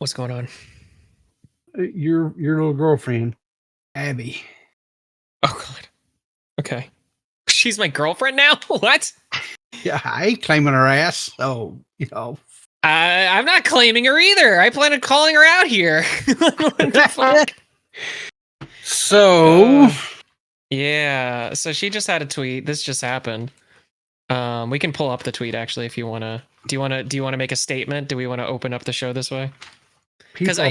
What's going on? Your little girlfriend, Abby. Oh God. Okay. She's my girlfriend now. What? Yeah, I ain't claiming her ass. So I'm not claiming her either. I plan on calling her out here. What the fuck? So yeah. So she just had a tweet. This just happened. We can pull up the tweet actually if you wanna. Do you wanna make a statement? Do we want to open up the show this way? Because I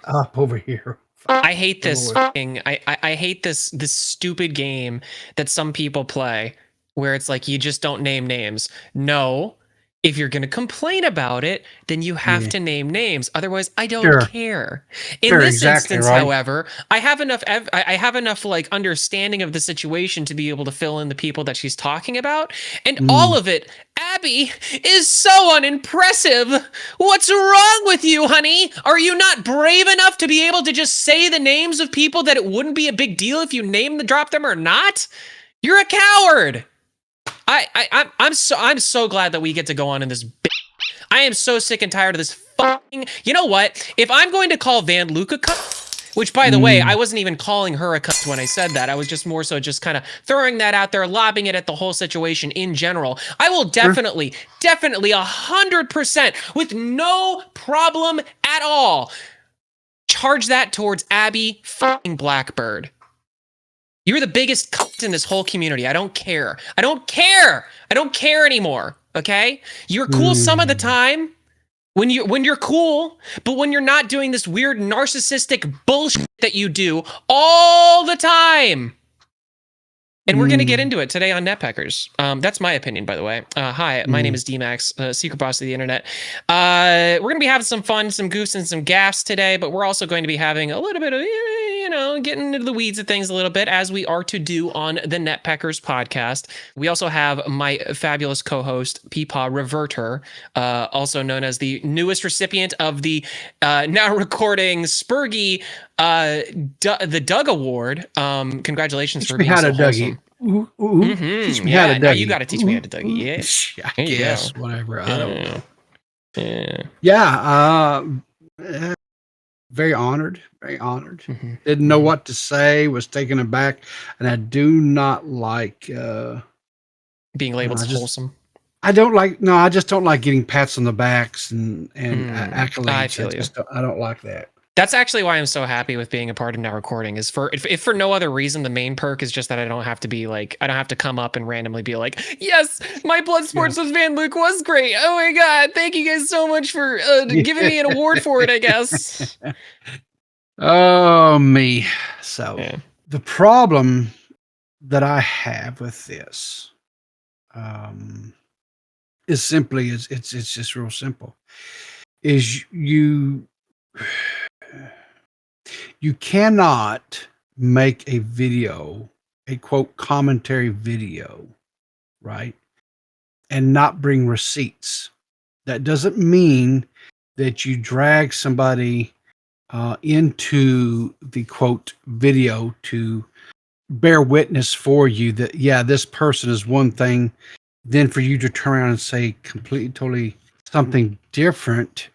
up over here. I hate this fucking, I hate this stupid game that some people play where it's like you just don't name names. No, if you're going to complain about it, then you have to name names. Otherwise, I don't care. In this instance, however, I have enough like understanding of the situation to be able to fill in the people that she's talking about, and all of it. Abby is so unimpressive. What's wrong with you, honey? Are you not brave enough to be able to just say the names of people that it wouldn't be a big deal if you drop them or not? You're a coward. I'm so glad that we get to go on in this. I am so sick and tired of this fucking. You know what? If I'm going to call Van Luke a cunt, which by the way, I wasn't even calling her a cunt when I said that. I was just more so just kind of throwing that out there, lobbing it at the whole situation in general. I will definitely 100% with no problem at all charge that towards Abby fucking Blackbird. You're the biggest cunt in this whole community. I don't care. I don't care. I don't care anymore. Okay? You're cool some of the time when you're cool, but when you're not doing this weird narcissistic bullshit that you do all the time. And we're going to get into it today on Peckers. That's my opinion, by the way. Hi, my name is D-Max, secret boss of the internet. We're going to be having some fun, some goofs, and some gaffs today, but we're also going to be having a little bit of, getting into the weeds of things a little bit, as we are to do on the Peckers podcast. We also have my fabulous co-host, Peepaw Reverter, also known as the newest recipient of the now recording Spurgy the Doug Award. Congratulations for being so wholesome. Teach me how to Dougie. Now you got to teach me how to Dougie. Yeah, I guess whatever. I don't know. Very honored. Very honored. Didn't know what to say. Was taken aback, and I do not like being labeled wholesome. I don't like. No, I just don't like getting pats on the backs and accolades. I feel you. I don't like that. That's actually why I'm so happy with being a part of Now Recording, is if for no other reason, the main perk is just that I don't have to be like, I don't have to come up and randomly be like, yes, my Blood Sports with Van Luke was great. Oh my God. Thank you guys so much for giving me an award for it, I guess. Oh, me. So the problem that I have with this is simply, it's just real simple, is you cannot make a video, a quote commentary video, right, and not bring receipts. That doesn't mean that you drag somebody into the quote video to bear witness for you that, yeah, this person is one thing, then for you to turn around and say completely, totally something different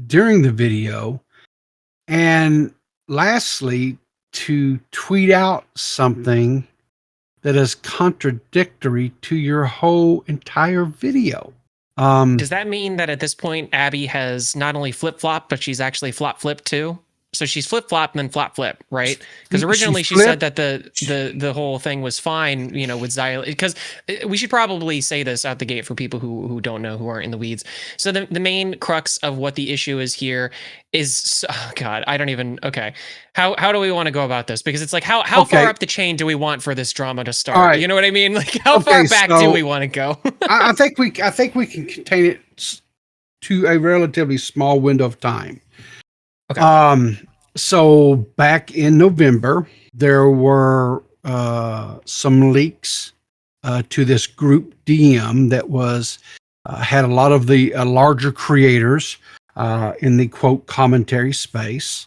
during the video. And lastly, to tweet out something that is contradictory to your whole entire video. Does that mean that at this point, Abby has not only flip-flopped, but she's actually flop-flipped too? So she's flip-flop and then flop-flip, right? Because originally she said that the whole thing was fine, with Xyla. Because we should probably say this out the gate for people who don't know, who aren't in the weeds. So the main crux of what the issue is here is, oh God, I don't even, okay. How do we want to go about this? Because it's like, how far up the chain do we want for this drama to start? Right. You know what I mean? Like, how far back do we want to go? I think we can contain it to a relatively small window of time. Okay. So back in November, there were some leaks to this group DM that was had a lot of the larger creators in the quote commentary space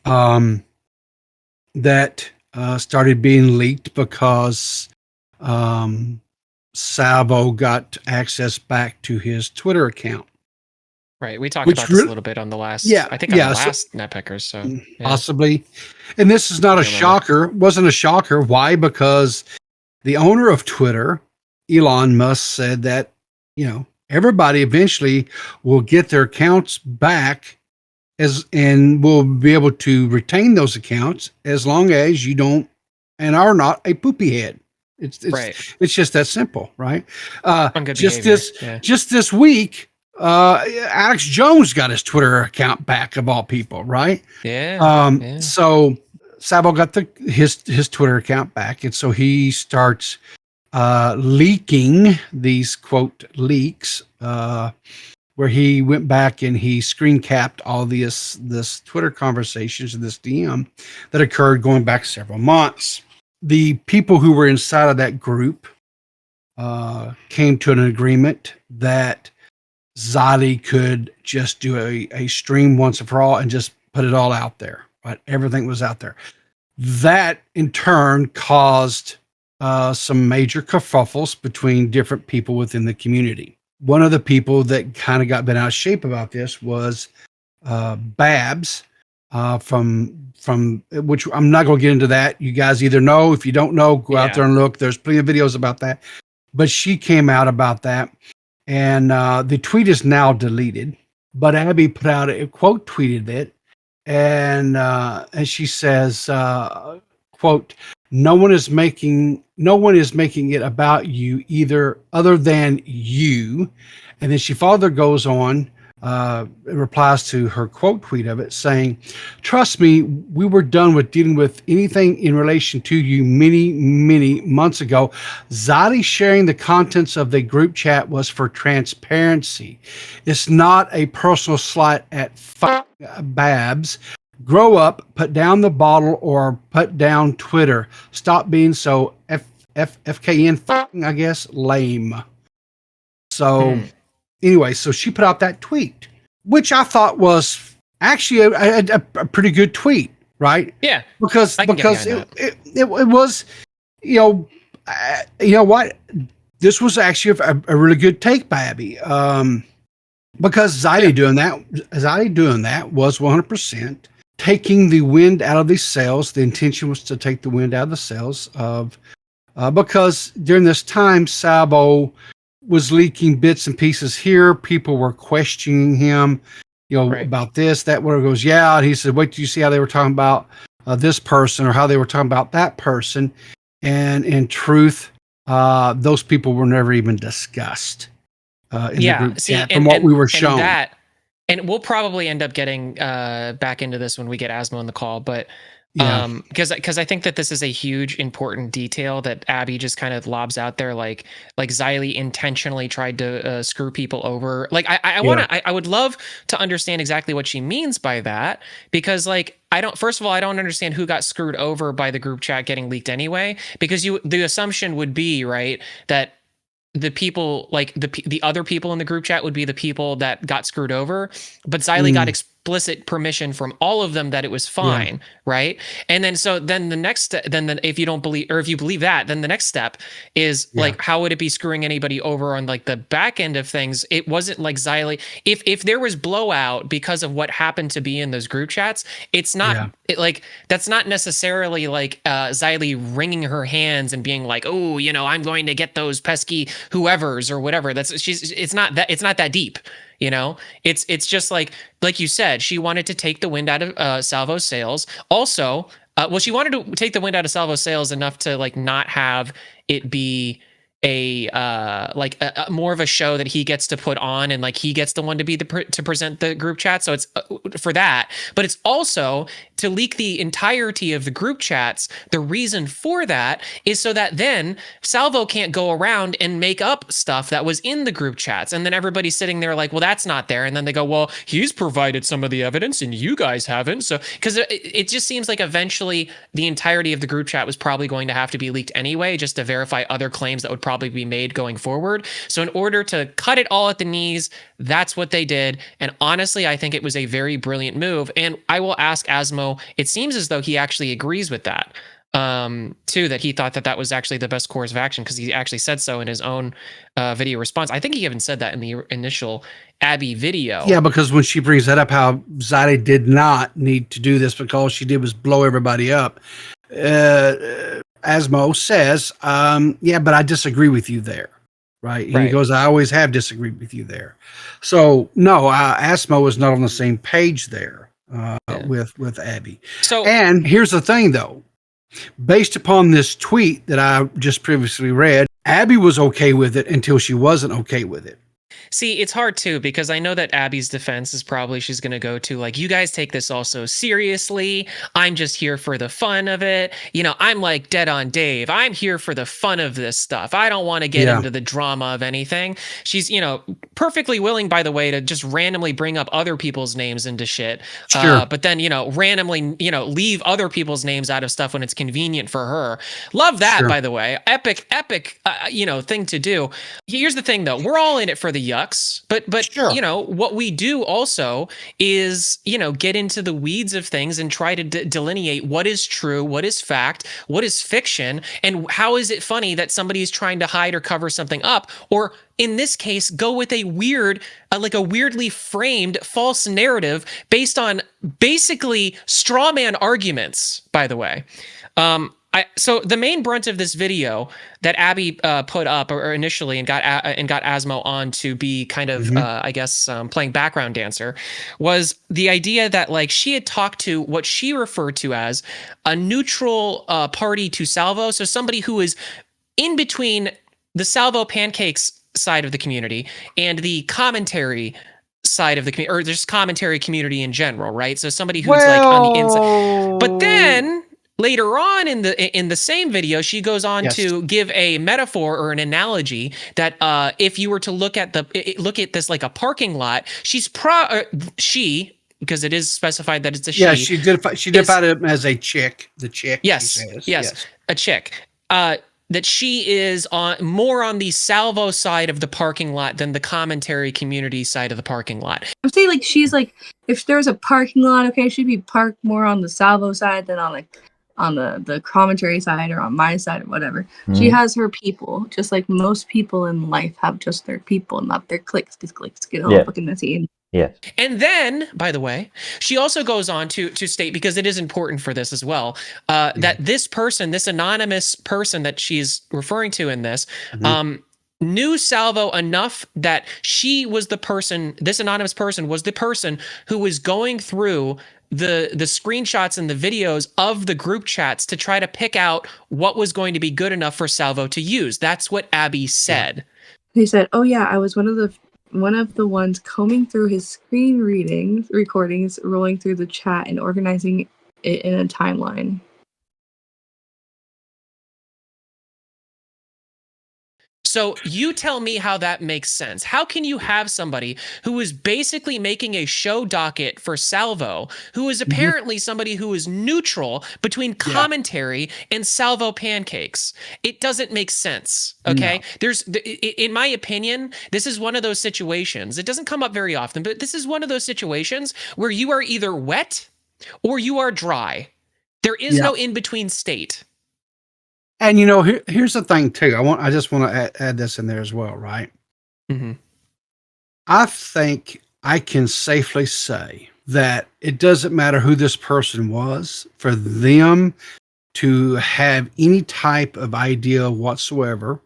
that started being leaked because Salvo got access back to his Twitter account. Right. We talked which about this a little bit on the last, yeah, I think on the yeah, so last Netpeckers. So yeah, possibly. And this is not a can't remember. shocker. Wasn't a shocker. Why? Because the owner of Twitter, Elon Musk, said that, everybody eventually will get their accounts back and will be able to retain those accounts as long as you don't and are not a poopy head. Right. It's just that simple, right? On good Just behavior. this Yeah. just this week, Alex Jones got his Twitter account back of all people, right? Yeah. Yeah. So Sabo got his Twitter account back, and so he starts leaking these quote leaks, where he went back and he screen capped all this Twitter conversations and this DM that occurred going back several months. The people who were inside of that group came to an agreement that Zadi could just do a stream once and for all and just put it all out there. Right, everything was out there. That in turn caused some major kerfuffles between different people within the community. One of the people that kind of got bent out of shape about this was Babs from which I'm not going to get into that. You guys either know. If you don't know, go out there and look. There's plenty of videos about that. But she came out about that, and the tweet is now deleted. But Abby put out a quote, tweeted it, and she says, "quote No one is making it about you either other than you." And then she further goes on, replies to her quote tweet of it saying, "Trust me, we were done with dealing with anything in relation to you many, many months ago. Zadi sharing the contents of the group chat was for transparency. It's not a personal slight at Babs. Grow up, put down the bottle, or put down Twitter. Stop being so FKN, I guess, lame." So anyway, so she put out that tweet, which I thought was actually a pretty good tweet, right? Yeah. Because I can get behind it was, what, this was actually a really good take by Abby. Because Zadi doing that was 100% taking the wind out of these sails. The intention was to take the wind out of the sails of because during this time, Sabo was leaking bits and pieces here. People were questioning him, about this, that, where it goes, yeah. And he said, wait till you see how they were talking about this person or how they were talking about that person. And in truth, those people were never even discussed in the group chat from what we were shown. And we'll probably end up getting back into this when we get Asmo on the call, but Yeah. Because I think that this is a huge important detail that Abby just kind of lobs out there, like Xylee intentionally tried to screw people over. Like I would love to understand exactly what she means by that, because first of all, I don't understand who got screwed over by the group chat getting leaked anyway, because the assumption would be, right, that the people, like the other people in the group chat would be the people that got screwed over, but Xylee got explicit permission from all of them that it was fine, right? And then the next if you don't believe, or if you believe that, then the next step is like, how would it be screwing anybody over on like the back end of things? It wasn't like Xylee. If there was blowout because of what happened to be in those group chats, it's not that's not necessarily like Xylee wringing her hands and being like, oh, I'm going to get those pesky whoever's or whatever. It's not that deep. It's just like you said, she wanted to take the wind out of Salvo's sails. Also, she wanted to take the wind out of Salvo's sails enough to like not have it be a more of a show that he gets to put on, and like he gets the one to be to present the group chat. So it's for that, but it's also to leak the entirety of the group chats. The reason for that is so that then Salvo can't go around and make up stuff that was in the group chats, and then everybody's sitting there like, well, that's not there, and then they go, well, he's provided some of the evidence and you guys haven't. So because it just seems like eventually the entirety of the group chat was probably going to have to be leaked anyway, just to verify other claims that would probably be made going forward. So in order to cut it all at the knees, that's what they did. And honestly, I think it was a very brilliant move. And I will ask Asmo, it seems as though he actually agrees with that. too, that he thought that was actually the best course of action, because he actually said so in his own video response. I think he even said that in the initial Abby video. Yeah, because when she brings that up, how Zadie did not need to do this because all she did was blow everybody up. Asmo says, yeah, but I disagree with you there. Right. And he goes, I always have disagreed with you there. So no, Asmo is not on the same page there with Abby. So, and here's the thing though, based upon this tweet that I just previously read, Abby was okay with it until she wasn't okay with it. See, it's hard too, because I know that Abby's defense is probably she's going to go to like, you guys take this all so seriously. I'm just here for the fun of it. I'm like dead on Dave. I'm here for the fun of this stuff. I don't want to get into the drama of anything. She's, perfectly willing, by the way, to just randomly bring up other people's names into shit. Sure. But then, randomly, leave other people's names out of stuff when it's convenient for her. Love that, by the way. Epic, thing to do. Here's the thing though. We're all in it for the yucks, but sure. What we do also is get into the weeds of things and try to delineate what is true, what is fact, what is fiction, and how is it funny that somebody is trying to hide or cover something up, or in this case go with a weird like a weirdly framed false narrative based on basically straw man arguments, by the way. So the main brunt of this video that Abby put up or initially and got Asmo on to be kind of I guess playing background dancer was the idea that like she had talked to what she referred to as a neutral party to Salvo, so somebody who is in between the Salvo pancakes side of the community and the commentary side of the community, or just commentary community in general, right? So somebody who's like on the inside, but then later on in the same video, she goes on to give a metaphor or an analogy that if you were to look at this like a parking lot, because it is specified that it's a she. Yeah, she identified it as a chick. The chick. Yes, a chick. That she is more on the Salvo side of the parking lot than the commentary community side of the parking lot. I'm saying like she's like, if there's a parking lot, okay, she'd be parked more on the Salvo side than on the commentary side or on my side or whatever. She has her people, just like most people in life have just their people, not their cliques. Because cliques get all fucking messy. Yeah. And then, by the way, she also goes on to state, because it is important for this as well, that this person, this anonymous person that she's referring to in this, knew Salvo enough that she was the person, this anonymous person was the person who was going through the screenshots and the videos of the group chats to try to pick out what was going to be good enough for Salvo to use. That's what Abby said. He said, oh yeah, I was one of the ones combing through his screen recordings, rolling through the chat and organizing it in a timeline. So you tell me how that makes sense. How can you have somebody who is basically making a show docket for Salvo, who is apparently somebody who is neutral between commentary and Salvo pancakes? It doesn't make sense, okay? No. In my opinion, this is one of those situations. It doesn't come up very often, but this is one of those situations where you are either wet or you are dry. There is no in-between state. And here's the thing too. I just want to add this in there as well, right? I think I can safely say that it doesn't matter who this person was, for them to have any type of idea whatsoever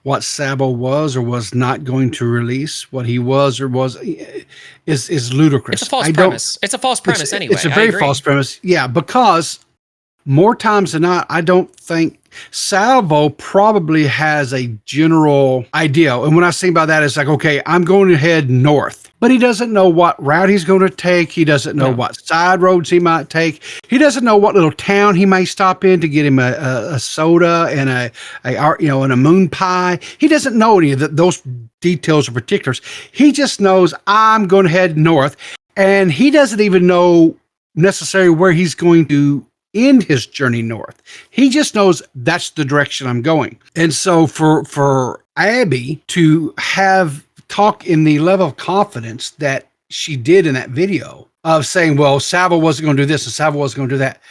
what Salvo was or was not going to release, what he was or was, is ludicrous. It's a false premise. It's a false premise anyway. It's a very false premise. Yeah, because more times than not, I don't think Salvo probably has a general idea. And when I think about that, it's like, okay, I'm going to head north, but he doesn't know what route he's going to take. He doesn't know what side roads he might take. He doesn't know what little town he may stop in to get him a soda and a moon pie. He doesn't know any of those details or particulars. He just knows I'm going to head north, and he doesn't even know necessarily where he's going to end his journey north. He just knows that's the direction I'm going. And so for Abby to have talk in the level of confidence that she did in that video of saying, well, Salvo wasn't going to do this and Salvo wasn't going to do that.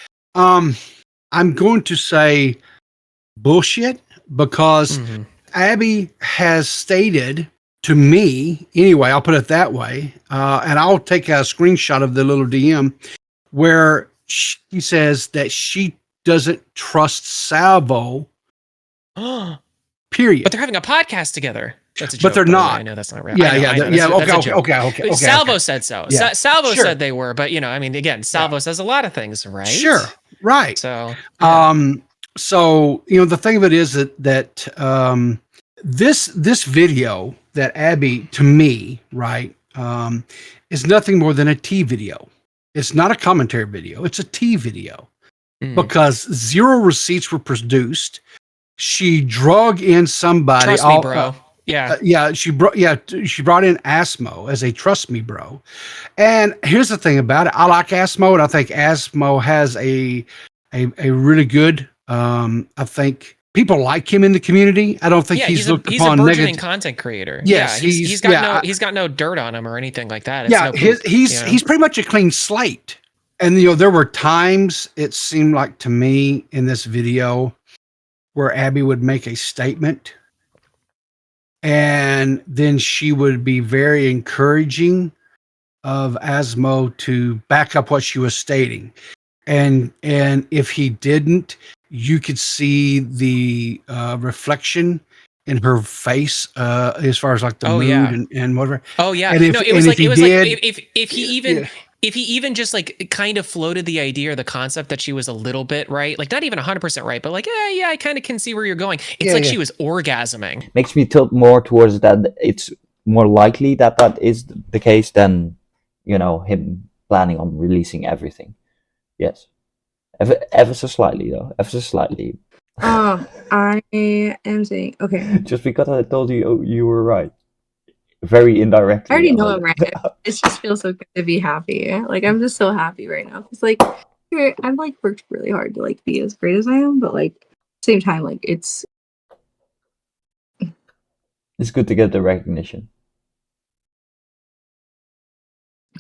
I'm going to say bullshit because Mhm. Abby has stated to me, anyway, I'll put it that way, and I'll take a screenshot of the little DM where she says that she doesn't trust Salvo, period. But they're having a podcast together. That's a joke. But they're by the way. not. I know that's not real. Yeah, I know, yeah, I know. yeah. That's a joke. Okay. Salvo said so. Yeah. Salvo Sure. said they were, but I mean, again, Salvo says a lot of things, right? Sure, right. So, yeah. So the thing of it is that this video that Abby, to me, right, is nothing more than a tea video. It's not a commentary video. It's a tea video because 0 receipts were produced. She drug in somebody. Trust me, bro. She brought in Asmo as a trust me bro. And here's the thing about it. I like Asmo, and I think Asmo has a really good. I think people like him in the community. I don't think he's looked he's upon a burgeoning negative. content creator. Yes, he's got no dirt on him or anything like that. It's he's pretty much a clean slate. And there were times it seemed like to me in this video where Abby would make a statement and then she would be very encouraging of Asmo to back up what she was stating. And if he didn't, you could see the reflection in her face as far as like the mood and whatever. Oh yeah. And if he even just like kind of floated the idea or the concept that she was a little bit right, like not even 100% right, but like, yeah, I kind of can see where you're going. It's she was orgasming. Makes me tilt more towards that. It's more likely that is the case than, him planning on releasing everything. Yes. Ever so slightly, though. Ever so slightly. I am saying, okay. Just because I told you you were right. Very indirectly. I already know I'm right. It just feels so good to be happy. Like, I'm just so happy right now. It's like, I've like worked really hard to like be as great as I am, but like, at the same time, like it's good to get the recognition.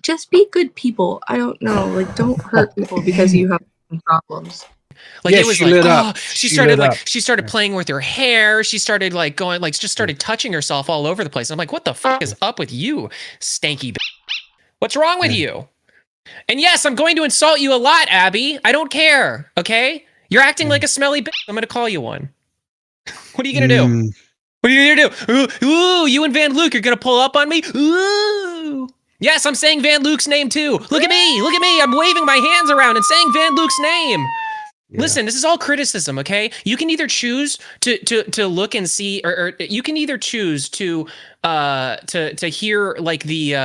Just be good people. I don't know. Like, don't hurt people because you have problems. Like it was like, she started playing with her hair. She started like going, like just started touching herself all over the place. I'm like, what the fuck is up with you, stanky bitch? What's wrong with you? And yes, I'm going to insult you a lot, Abby. I don't care. Okay, you're acting like a smelly bitch. I'm gonna call you one. What are you gonna do? What are you gonna do? Ooh, you and Van Luke are gonna pull up on me? Ooh. Yes, I'm saying Van Luke's name too. Look at me. I'm waving my hands around and saying Van Luke's name. Yeah. Listen, this is all criticism, okay? You can either choose to look and see, or you can either choose to hear like the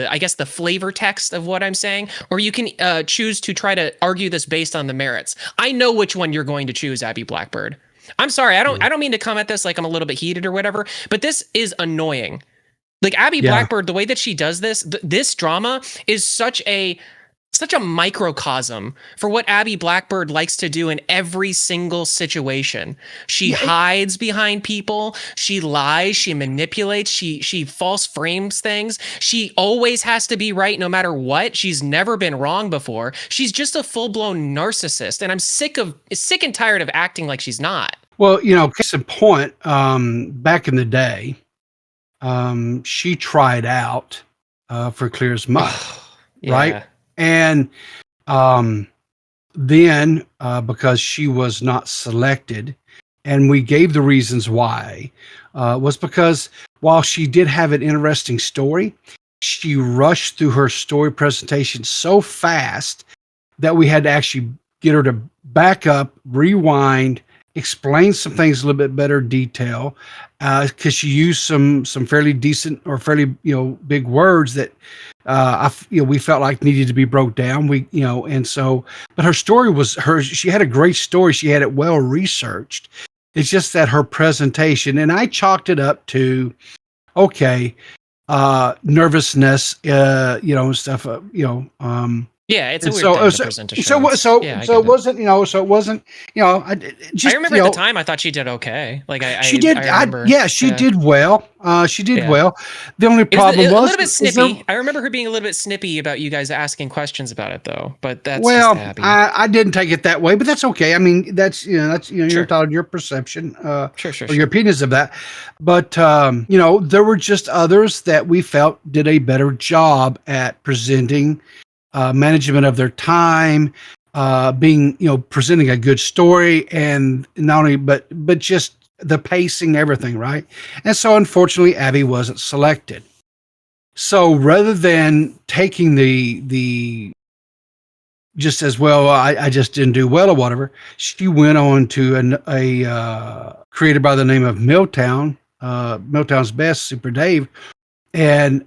I guess the flavor text of what I'm saying, or you can choose to try to argue this based on the merits. I know which one you're going to choose, Abby Blackbird. I'm sorry, I don't mean to come at this like I'm a little bit heated or whatever, but this is annoying. Like Abby Blackbird, the way that she does this drama is such a microcosm for what Abby Blackbird likes to do in every single situation. She hides behind people. She lies. She manipulates. She false frames things. She always has to be right no matter what. She's never been wrong before. She's just a full-blown narcissist, and I'm sick and tired of acting like she's not. Well, case in point, back in the day, she tried out for Clear as Mud, right? And then because she was not selected, and we gave the reasons why, was because while she did have an interesting story, she rushed through her story presentation so fast that we had to actually get her to back up, rewind, explain some things a little bit better detail, because she used some fairly decent or fairly big words that we felt like needed to be broke down. But her story was she had a great story. She had it well researched. It's just that her presentation, and I chalked it up to nervousness, stuff, Yeah, it's a And weird thing to present to so shows. so Yeah, I so get it wasn't, so it wasn't, just, I remember at the time I thought she did okay. Like she did. I remember. Yeah, she did well. She did Yeah. well. The only It was problem a was little bit is there, snippy. I remember her being a little bit snippy about you guys asking questions about it, though. But that's just well, Abby. I didn't take it that way, but that's okay. I mean, that's you're Sure. entitled to your perception, Sure. or your opinions of that. But there were just others that we felt did a better job at presenting, management of their time, being presenting a good story, and not only but just the pacing, everything, right? And so unfortunately Abby wasn't selected. So rather than taking the just as well, I just didn't do well or whatever, she went on to a creator by the name of Milltown's Best, Super Dave, and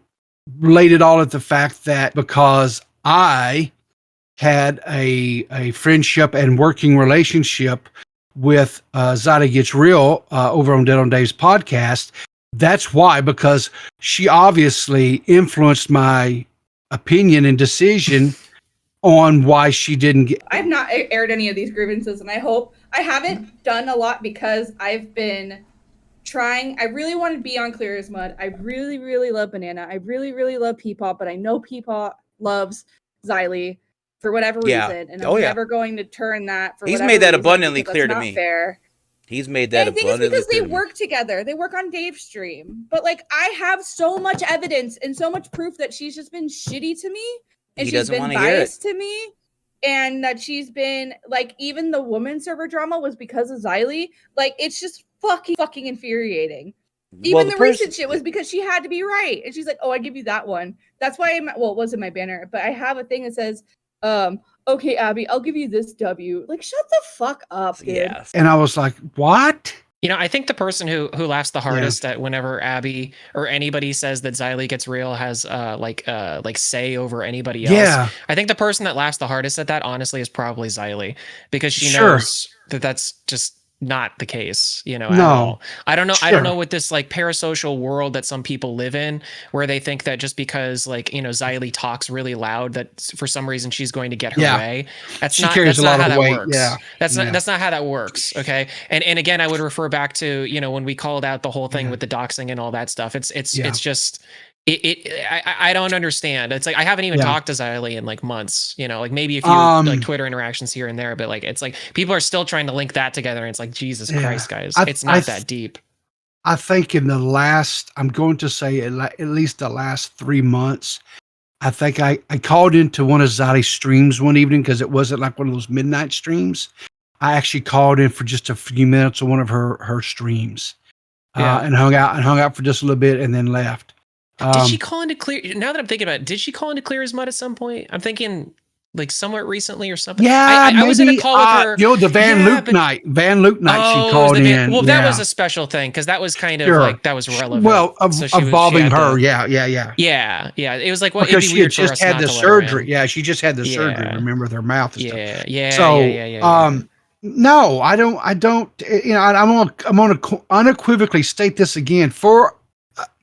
laid it all at the fact that because I had a friendship and working relationship with Zada Gets Real over on Dead on Dave's podcast. That's why, because she obviously influenced my opinion and decision on why she didn't get. I've not aired any of these grievances, and I hope I haven't done a lot because I've been trying. I really want to be on Clear as Mud. I really, really love Banana. I really, really love Peepop, but I know Peepop loves Xylee for whatever reason, and I'm never going to turn that for. He's whatever made that reason, abundantly clear to not me. Fair. He's made that abundantly clear. I think it's because they work together. They work on Dave's stream, but like I have so much evidence and so much proof that she's just been shitty to me, and she's been biased to me. And that she's been like, even the woman server drama was because of Xylee. Like, it's just fucking infuriating. Even the recent shit was because she had to be right. And she's like, oh, I give you that one. That's why it wasn't my banner, but I have a thing that says, okay, Abby, I'll give you this W. Like, shut the fuck up, dude. Yeah. And I was like, what? I think the person who laughs the hardest at whenever Abby or anybody says that Xylee Gets Real has like say over anybody else. Yeah. I think the person that laughs the hardest at that honestly is probably Xylee, because she knows that that's just not the case, at all. I don't know. I don't know what this like parasocial world that some people live in, where they think that just because like, Xylee talks really loud, that for some reason she's going to get her way. That's not how that works. Yeah. That's not how that works. Okay. And again, I would refer back to, when we called out the whole thing with the doxing and all that stuff. It's just, I don't understand. It's like I haven't even talked to Xylee in like months, like maybe a few like Twitter interactions here and there, but like it's like people are still trying to link that together, and it's like, Jesus Christ, guys, it's not that deep. I think in the last, I'm going to say at least the last 3 months, I think I called into one of Xylie's streams one evening, because it wasn't like one of those midnight streams. I actually called in for just a few minutes of one of her streams, and hung out for just a little bit and then left. Did she call into Clear? Now that I'm thinking about it, did she call into Clear as Mud at some point? I'm thinking like somewhat recently or something. Yeah, I was in a call with her. The Van Luke night. She called in. Well, that was a special thing, because that was kind of like that was relevant. Well, involving her. Yeah. It was like because she had just had the surgery. Yeah, she just had the surgery. Remember, with her mouth. And stuff. No, I don't. I'm going to unequivocally state this again for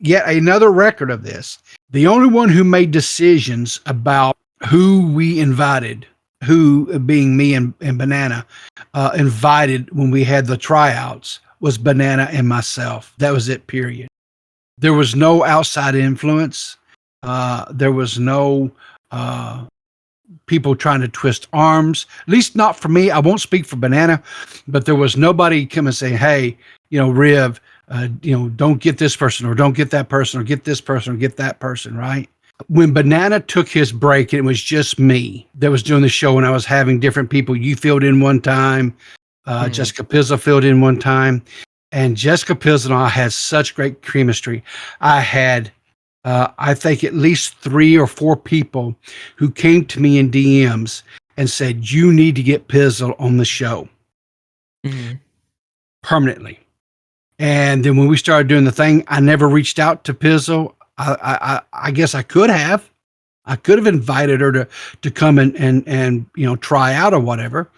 yet another record of this. The only one who made decisions about who we invited, who being me and Banana, invited when we had the tryouts, was Banana and myself. That was it, period. There was no outside influence. There was no people trying to twist arms, at least not for me. I won't speak for Banana, but there was nobody come and say, hey, Riv, don't get this person, or don't get that person, or get this person, or get that person, right? When Banana took his break, it was just me that was doing the show, and I was having different people. You filled in one time, Jessica Pizza filled in one time, and Jessica Pizza and I had such great chemistry. I had, I think, at least 3 or 4 people who came to me in DMs and said, you need to get Pizzle on the show permanently. And then when we started doing the thing, I never reached out to Pizzle. I guess I could have. I could have invited her to come and try out or whatever.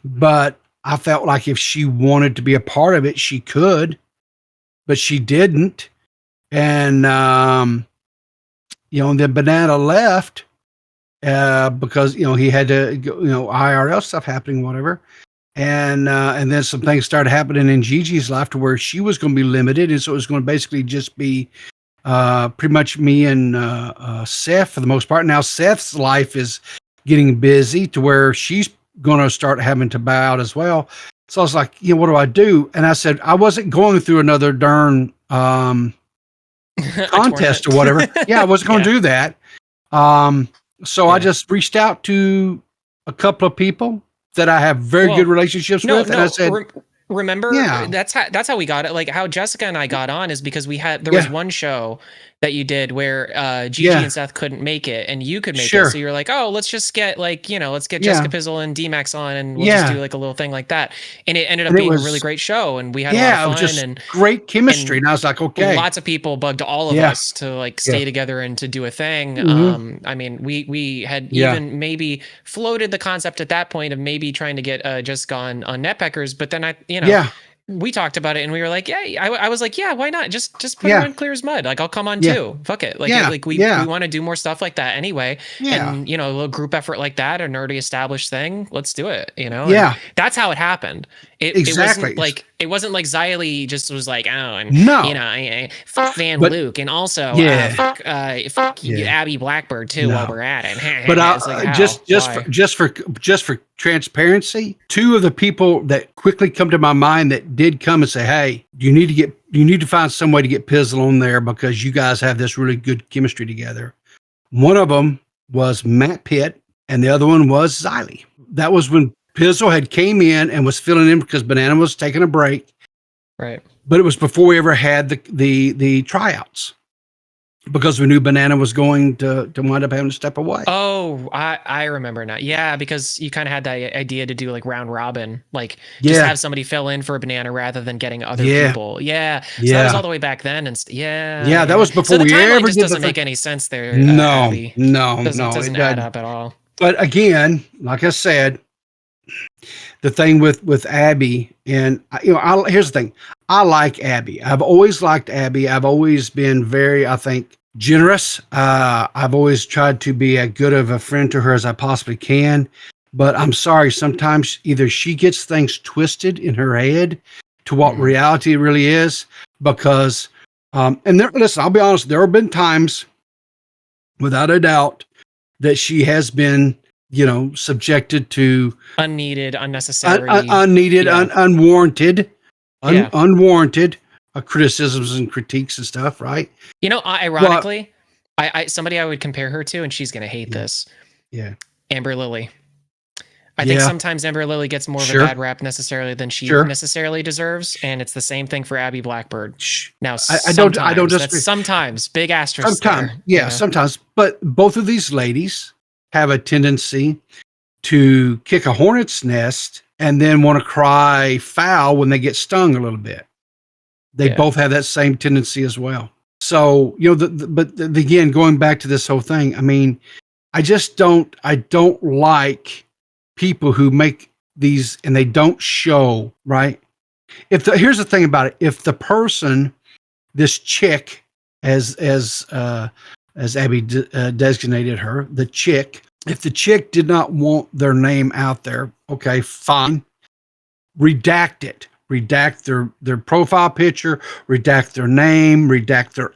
But I felt like if she wanted to be a part of it, she could. But she didn't. And then Banana left. because he had to IRL stuff happening, whatever. And then some things started happening in Gigi's life to where she was going to be limited, and so it was going to basically just be pretty much me and Seth for the most part. Now Seth's life is getting busy to where she's going to start having to bow out as well. So I was like, what do I do? And I said I wasn't going through another darn contest or whatever. Yeah, I wasn't going to do that. So I just reached out to a couple of people that I have very good relationships with, and I said, remember, that's how we got it. Like how Jessica and I got on is because there was one show that you did where Gigi and Seth couldn't make it, and you could make it. So you're like, oh, let's just get let's get Jessica Pizzle and D-Max on, and we'll just do like a little thing like that. And it ended up being a really great show, and we had a lot of fun, it was just and great chemistry. And I was like, okay. Lots of people bugged all of us to like stay together and to do a thing. Mm-hmm. I mean, we had even maybe floated the concept at that point of maybe trying to get Jessica on Peckers, but then we talked about it and we were like, I was like, why not? Just put her on Clear as Mud. Like, I'll come on too. Fuck it. Like, we want to do more stuff like that anyway. Yeah. And, a little group effort like that, an already established thing. Let's do it, Yeah. And that's how it happened. Exactly. It wasn't like Xylee just was like, oh, and fuck Van Luke, and also fuck Abby Blackbird too while we're at it. But just for transparency, two of the people that quickly come to my mind that did come and say, hey, you need to find some way to get Pizzle on there because you guys have this really good chemistry together. One of them was Matt Pitt, and the other one was Xylee. That was when Pizzle had came in and was filling in because Banana was taking a break. Right. But it was before we ever had the tryouts because we knew Banana was going to wind up having to step away. Oh, I remember now. Yeah, because you kind of had that idea to do like round robin, like just have somebody fill in for a Banana rather than getting other people. Yeah. So that was all the way back then. And that was before so we ever did doesn't make any sense there. No, doesn't add up at all. But again, like I said, the thing with Abby, and here's the thing. I like Abby. I've always liked Abby. I've always been very, I think, generous. I've always tried to be as good of a friend to her as I possibly can. But I'm sorry, sometimes either she gets things twisted in her head to what reality really is, because listen, I'll be honest, there have been times, without a doubt, that she has been subjected to unneeded, unnecessary, unwarranted criticisms and critiques and stuff, right? Ironically, somebody I would compare her to, and she's gonna hate this. Yeah, Amber Lily. I think sometimes Amber Lily gets more of a bad rap necessarily than she necessarily deserves, and it's the same thing for Abby Blackbird. Now, I don't disagree. Sometimes, big asterisk. Sometimes, sometimes, but both of these ladies have a tendency to kick a hornet's nest and then want to cry foul when they get stung a little bit. They both have that same tendency as well. So, but again, going back to this whole thing, I mean, I don't like people who make these and they don't show, right? Here's the thing about it. If the person, this chick, as Abby designated her, the chick, if the chick did not want their name out there, okay, fine. Redact it. Redact their profile picture, redact their name, redact their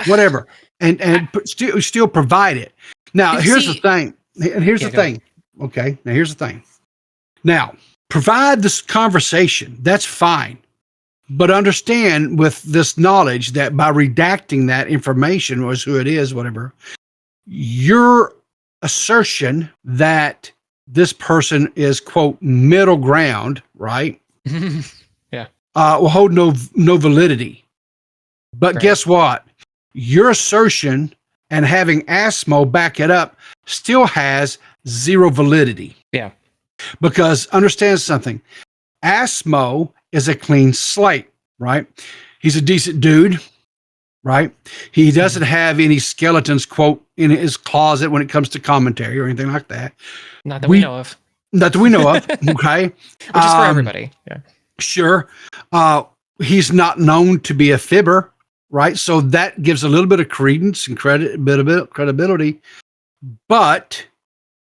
whatever, and still provide it. Now, here's the thing. Here's the thing. Okay, now here's the thing. Now, provide this conversation. That's fine. But understand with this knowledge that by redacting that information, was who it is, whatever, your assertion that this person is, quote, middle ground, right? Will hold no validity. But guess what? Your assertion and having Asmo back it up still has zero validity. Yeah. Because understand something. Asmo is a clean slate, right? He's a decent dude, right? He doesn't have any skeletons, quote, in his closet when it comes to commentary or anything like that. Not that we know of. Not that we know of, okay? Which is for everybody, yeah. Sure. He's not known to be a fibber, right? So that gives a little bit of credence and credibility. But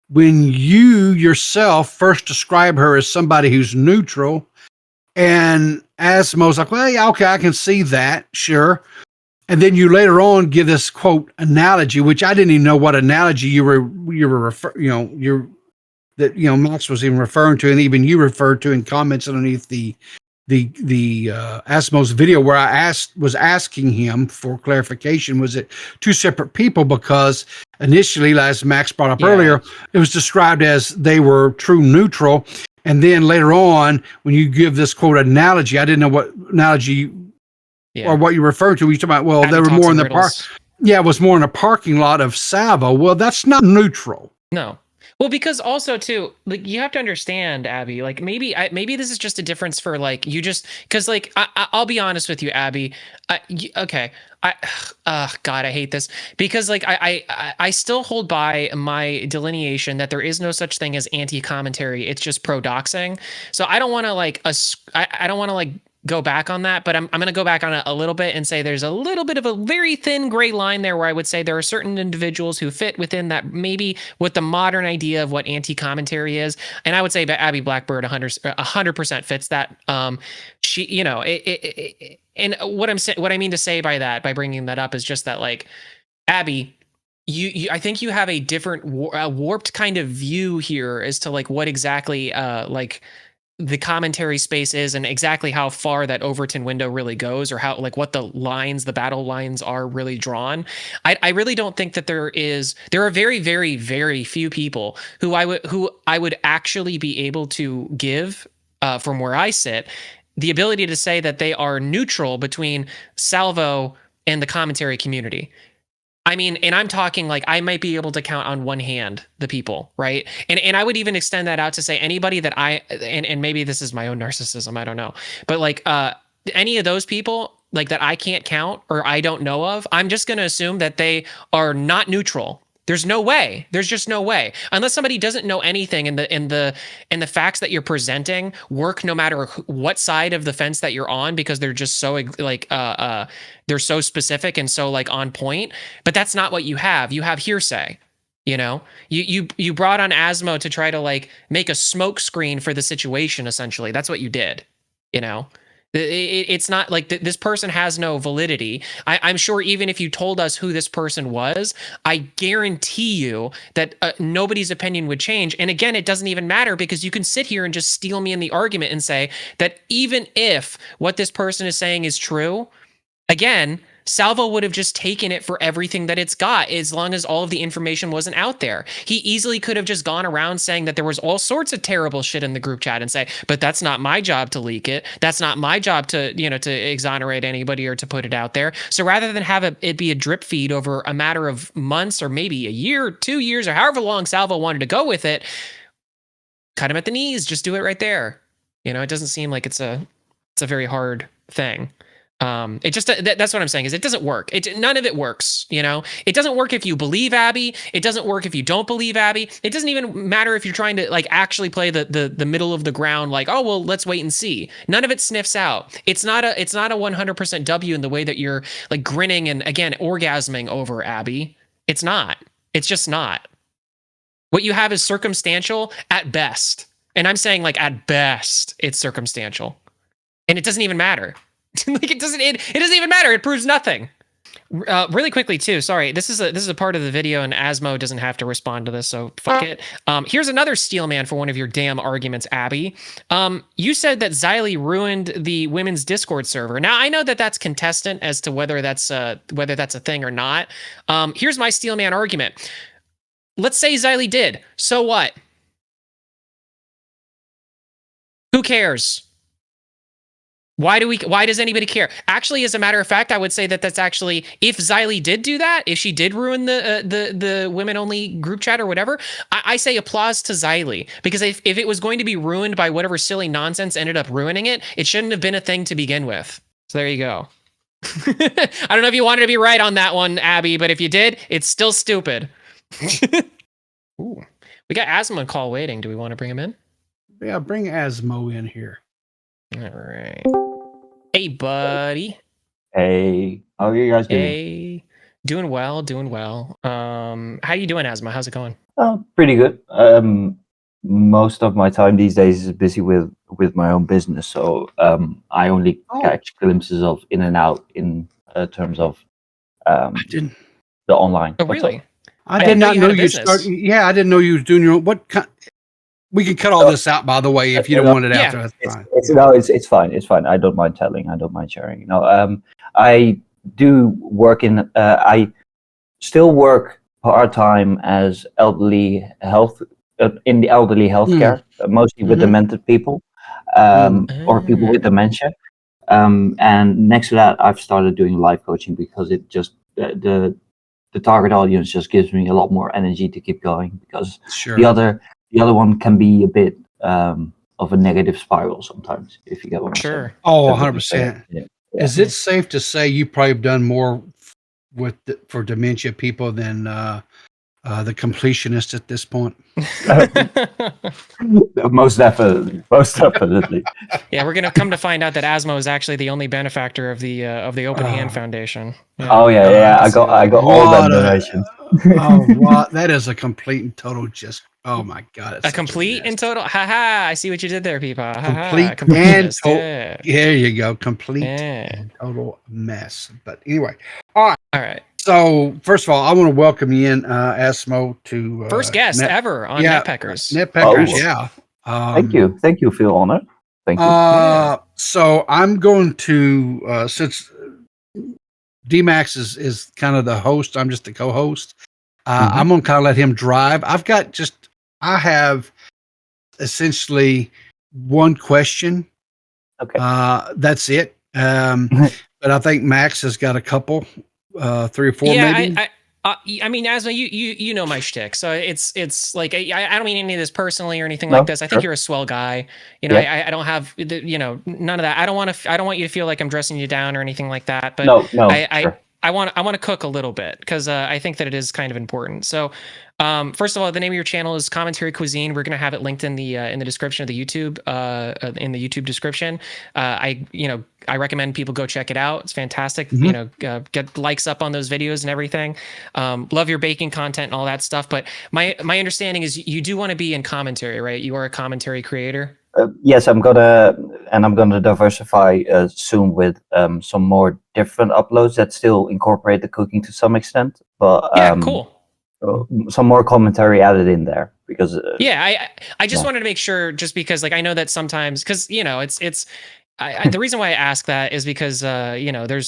when you yourself first describe her as somebody who's neutral, and Asmo's like, well, yeah, okay, I can see that, sure. And then you later on give this quote analogy, which I didn't even know what analogy you were Max was even referring to, and even you referred to in comments underneath the Asmo's video, where I was asking him for clarification. Was it two separate people? Because initially, as Max brought up earlier, it was described as they were true neutral, and then later on, when you give this quote analogy, I didn't know what analogy or what you referred to. You talking about? Well, Abby they were more in the park. riddles. Yeah, it was more in a parking lot of Salvo. Well, that's not neutral. No. Well, because also too, like, you have to understand, Abby, like maybe this is just a difference for like you just because like I'll be honest with you, Abby. God, I hate this because like I still hold by my delineation that there is no such thing as anti-commentary. It's just pro-doxing. So I don't want to like I don't want to like go back on that, but I'm going to go back on it a little bit and say there's a little bit of a very thin gray line there where I would say there are certain individuals who fit within that, maybe with the modern idea of what anti-commentary is. And I would say Abby Blackbird 100% fits that. She, you know, and what I mean to say by that, by bringing that up, is just that, like, Abby, I think you have a different warped kind of view here as to like what exactly like the commentary space is and exactly how far that Overton window really goes, or how, like, what the battle lines are really drawn. I really don't think that there are very, very, very few people who I would actually be able to give, from where I sit, the ability to say that they are neutral between Salvo and the commentary community. I mean, and I'm talking like I might be able to count on one hand the people, right? And I would even extend that out to say anybody that and maybe this is my own narcissism, I don't know. But like any of those people like that I can't count or I don't know of, I'm just going to assume that they are not neutral. There's no way. There's just no way. Unless somebody doesn't know anything and the facts that you're presenting work no matter what side of the fence that you're on, because they're just so like they're so specific and so like on point. But that's not what you have. You have hearsay. You know, you brought on Asmo to try to like make a smoke screen for the situation. Essentially, that's what you did. You know. It's not like this person has no validity. I'm sure even if you told us who this person was, I guarantee you that nobody's opinion would change. And again, it doesn't even matter, because you can sit here and just steal me in the argument and say that even if what this person is saying is true, again, Salvo would have just taken it for everything that it's got, as long as all of the information wasn't out there. He easily could have just gone around saying that there was all sorts of terrible shit in the group chat and say, but that's not my job to leak it. That's not my job to, you know, to exonerate anybody or to put it out there. So rather than have it be a drip feed over a matter of months or maybe a year, 2 years, or however long Salvo wanted to go with it, cut him at the knees, just do it right there. You know, it doesn't seem like it's a very hard thing. It just, that's what I'm saying, is it doesn't work. None of it works. You know, it doesn't work if you believe Abby. It doesn't work if you don't believe Abby. It doesn't even matter if you're trying to like actually play the middle of the ground. Like, oh, well, let's wait and see. None of it sniffs out. It's not a 100% W in the way that you're like grinning and again, orgasming over Abby. It's not, it's just not. What you have is circumstantial at best. And I'm saying, like, at best it's circumstantial, and it doesn't even matter. Like it doesn't even matter. It proves nothing. Really quickly too. Sorry, this is a part of the video, and Asmo doesn't have to respond to this, so fuck it. Here's another steel man for one of your damn arguments, Abby. You said that Xylee ruined the women's Discord server. Now I know that that's contestant as to whether that's a thing or not. Here's my steel man argument. Let's say Xylee did. So what? Who cares? Why does anybody care? Actually, as a matter of fact, I would say that that's actually, if Xylee did do that, if she did ruin the women only group chat or whatever, I say applause to Xylee, because if it was going to be ruined by whatever silly nonsense ended up ruining it, it shouldn't have been a thing to begin with. So there you go. I don't know if you wanted to be right on that one, Abby, but if you did, it's still stupid. Ooh, we got Asmo call waiting. Do we want to bring him in? Yeah, bring Asmo in here. All right. Hey, buddy. Hey, how are you guys doing? Hey. Doing well, doing well. How you doing, Asmo? How's it going? Pretty good. Most of my time these days is busy with my own business, so I only catch glimpses of in and out in terms of I didn't. the online. Oh, What's really? up? I did not know you business. start. Yeah, I didn't know you was doing your own. What kind? We can cut all this out, by the way, if you don't want it Yeah. after. That's fine. It's fine. It's fine. I don't mind telling. I don't mind sharing. You know, I do work in. I still work part-time as elderly health in the elderly healthcare, mostly with demented people or people with dementia. And next to that, I've started doing life coaching because it just the target audience just gives me a lot more energy to keep going, because the other one can be a bit of a negative spiral sometimes, if you get what I'm saying. Oh, 100%. Yeah. Is it safe to say you probably have done more for dementia people than the completionist at this point? Most definitely. Yeah, we're gonna come to find out that Asmo is actually the only benefactor of the Open Hand Foundation. Yeah. Oh yeah. I got all that donations. What? That is a complete and total just. Oh my God! A complete and total. Haha! I see what you did there, people. Complete and total. Yeah. There you go. Complete and total mess. But anyway, all right. So first of all, I want to welcome you in, Asmo, to first guest ever on Peckers. Peckers, yeah. Thank you. Feel honored. Thank you. So I'm going to since D-Max is kind of the host, I'm just the co-host. I'm going to kind of let him drive. I have essentially one question. Okay. That's it. But I think Max has got a couple, 3 or 4 maybe. I mean, Asma, you know my shtick, so it's like I don't mean any of this personally or anything like this. I think you're a swell guy. You know, I don't have none of that. I don't want you to feel like I'm dressing you down or anything like that. But I want to cook a little bit, because I think that it is kind of important. So, first of all, the name of your channel is Commentary Cuisine. We're gonna have it linked in the description of the YouTube description. I recommend people go check it out. It's fantastic. Get likes up on those videos and everything. Love your baking content and all that stuff. But my understanding is you do want to be in commentary, right? You are a commentary creator. Yes, I'm gonna diversify soon with some more different uploads that still incorporate the cooking to some extent, but cool. Some more commentary added in there, because I just wanted to make sure, just because I know that sometimes, because it's the reason why I ask that is because there's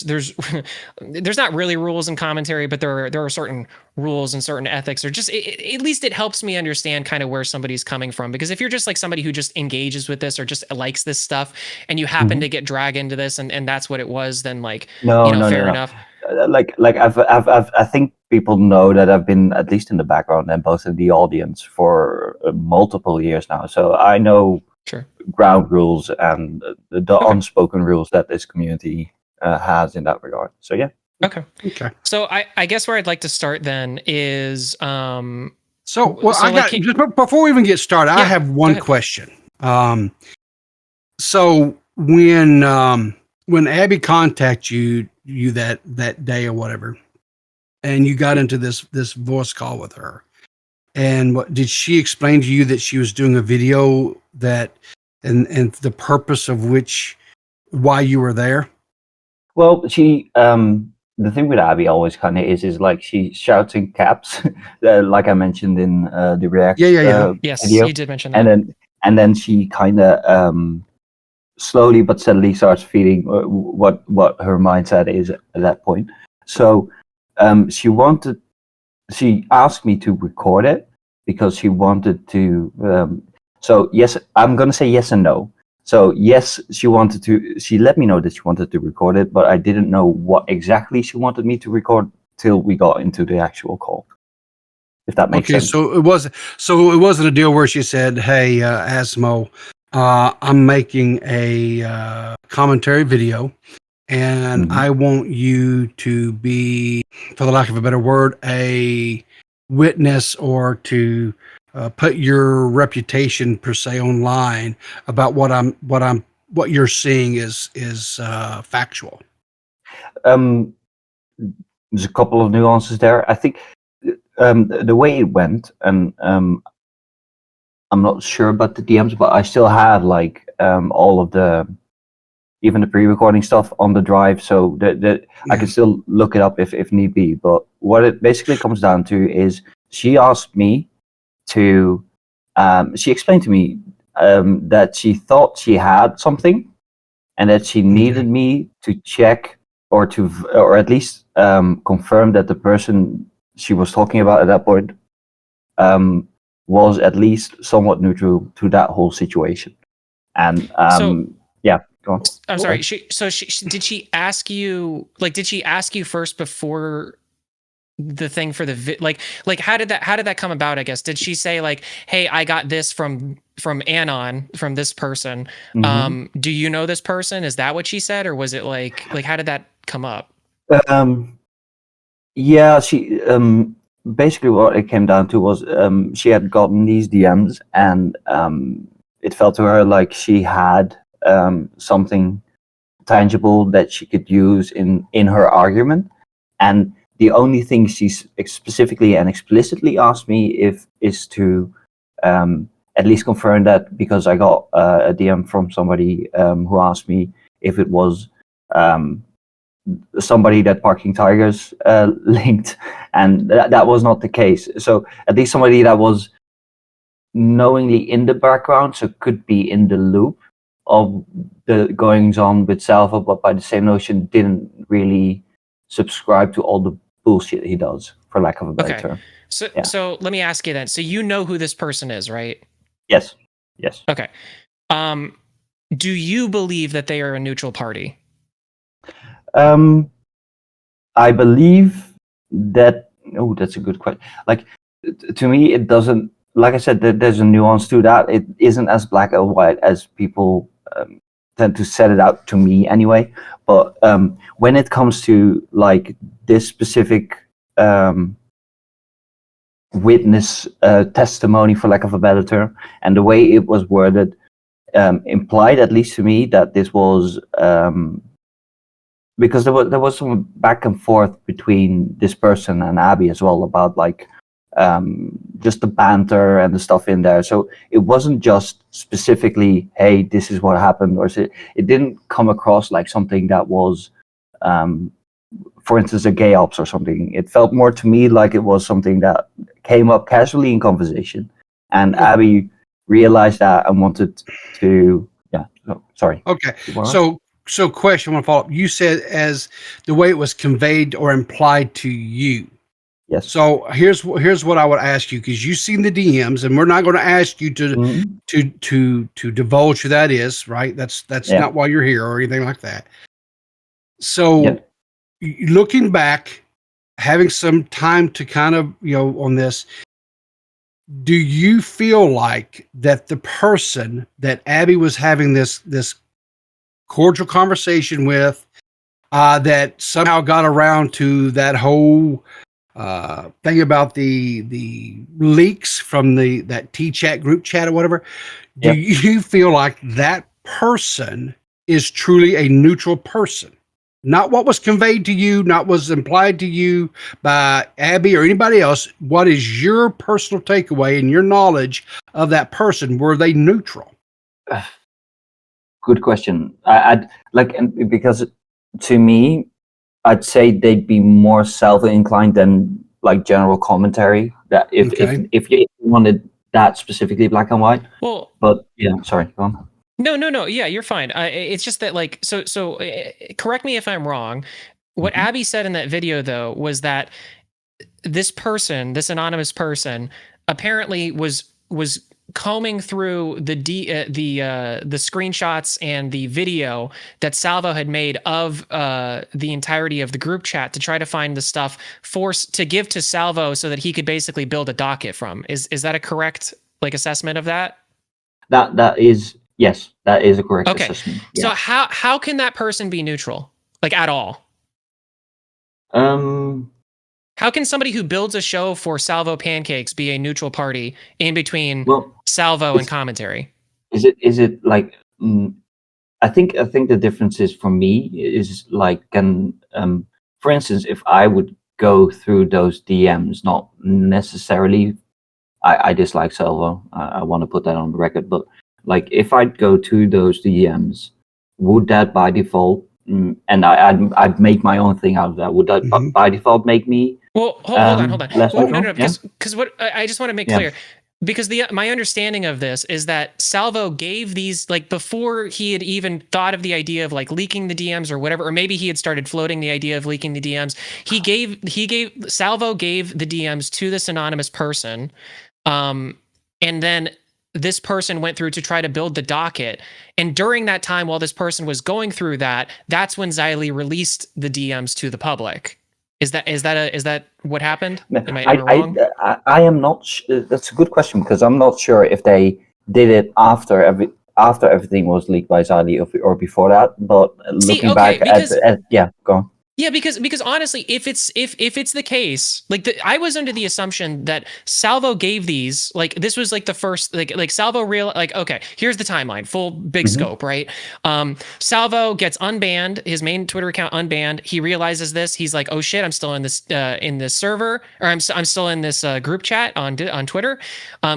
not really rules in commentary, but there are certain rules and certain ethics, or just at least it helps me understand kind of where somebody's coming from. Because if you're just somebody who just engages with this or just likes this stuff, and you happen to get dragged into this, and that's what it was, then fair enough. I think people know that I've been at least in the background and both in the audience for multiple years now, so I know ground rules and the unspoken rules that this community has in that regard. So yeah. Okay. So I guess where I'd like to start then is just before we even get started, I have one question. So when Abby contacted you that day or whatever, and you got into this voice call with her, and what did she explain to you that she was doing a video and the purpose of why you were there? Well, she the thing with Abby always kind of is like she shouts in caps, like I mentioned in the react yes, video. You did mention that. And then she kind of slowly but steadily starts feeding what her mindset is at that point. So she asked me to record it because she wanted to. So yes, I'm gonna say yes and no. So yes, she let me know that she wanted to record it, but I didn't know what exactly she wanted me to record till we got into the actual call. If that makes sense. So it wasn't a deal where she said, "Hey, Asmo, I'm making a commentary video, and I want you to be, for the lack of a better word, a witness, or to put your reputation per se online about what you're seeing is factual." there's a couple of nuances there. I think the way it went, and I'm not sure about the DMs, but I still have like all of the, even the pre-recording stuff on the drive, so that I can still look it up if need be. But what it basically comes down to is she asked me to, she explained to me that she thought she had something, and that she needed me to check or at least confirm that the person she was talking about at that point was at least somewhat neutral to that whole situation. And yeah, go on. I'm sorry. She did she ask you, like, did she ask you first before the thing for the like how did that come about? I guess, did she say like, hey, I got this from Anon, from this person, do you know this person? Is that what she said, or was it like how did that come up? Yeah, she basically what it came down to was she had gotten these DMs, and it felt to her like she had something tangible that she could use in her argument. And the only thing she specifically and explicitly asked me is to at least confirm that, because I got a DM from somebody who asked me if it was somebody that Parking Tigers linked, and that was not the case. So at least somebody that was knowingly in the background, so could be in the loop of the goings on with Salvo, but by the same notion didn't really subscribe to all the bullshit he does, for lack of a better term. So let me ask you then. So you know who this person is, right? Yes. Okay. Do you believe that they are a neutral party? I believe that. Oh, that's a good question. Like, to me, it doesn't. Like I said, there's a nuance to that. It isn't as black and white as people tend to set it out to me, anyway. But when it comes to like this specific witness testimony, for lack of a better term, and the way it was worded, implied, at least to me, that this was. Because there was some back and forth between this person and Abby as well about like just the banter and the stuff in there. So it wasn't just specifically, hey, this is what happened, or it didn't come across like something that was, for instance, a gay ops or something. It felt more to me like it was something that came up casually in conversation, and Abby realized that and wanted to. Yeah. Oh, sorry. Okay. So question, I want to follow up. You said as the way it was conveyed or implied to you. Yes. So here's what I would ask you, because you've seen the DMs, and we're not going to ask you to divulge who that is, right? That's not why you're here or anything like that. So looking back, having some time to kind of, on this, do you feel like that the person that Abby was having this cordial conversation with, that somehow got around to that whole thing about the leaks from that T-chat group chat or whatever, do you feel like that person is truly a neutral person? Not what was conveyed to you, not what was implied to you by Abby or anybody else. What is your personal takeaway and your knowledge of that person? Were they neutral? Good question. I'd like, because to me, I'd say they'd be more self-inclined than like general commentary. That if you wanted that specifically black and white. Well, but yeah, sorry, go on. No. Yeah, you're fine. It's just that, like, so correct me if I'm wrong. What Abby said in that video, though, was that this person, this anonymous person, apparently was combing through the screenshots and the video that Salvo had made of the entirety of the group chat to try to find the stuff to give to Salvo so that he could basically build a docket from. Is that a correct assessment of that? That is. Yes, that is a correct assessment. Yeah. So how can that person be neutral, at all? How can somebody who builds a show for Salvo Pancakes be a neutral party in between Salvo and commentary? Is it like? I think the difference is, for me, is like, for instance, if I would go through those DMs, not necessarily. I dislike Salvo. I want to put that on the record. But like, if I'd go to those DMs, would that by default, and I'd make my own thing out of that? Would that by default make me? Well, hold on. Less Well, neutral? no, because what I just want to make clear, because my understanding of this is that Salvo gave these, like, before he had even thought of the idea of like leaking the DMs or whatever, or maybe he had started floating the idea of leaking the DMs. Salvo gave the DMs to this anonymous person, and then this person went through to try to build the docket. And during that time, while this person was going through that, that's when Xylee released the DMs to the public. Is that what happened? Am I wrong? I am not. That's a good question, because I'm not sure if they did it after everything was leaked by Xylee or before that. But looking back at go on. Yeah, because honestly, if it's the case, like I was under the assumption that Salvo gave these, like this was like the first, like Salvo okay, here's the timeline, full big scope, right? Salvo gets unbanned, his main Twitter account unbanned. He realizes this. He's like, oh shit, I'm still in this server, or I'm still in this group chat on Twitter.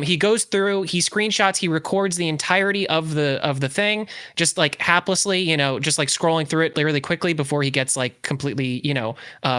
He goes through, he screenshots, he records the entirety of the thing, just like haplessly, just like scrolling through it really quickly before he gets like completely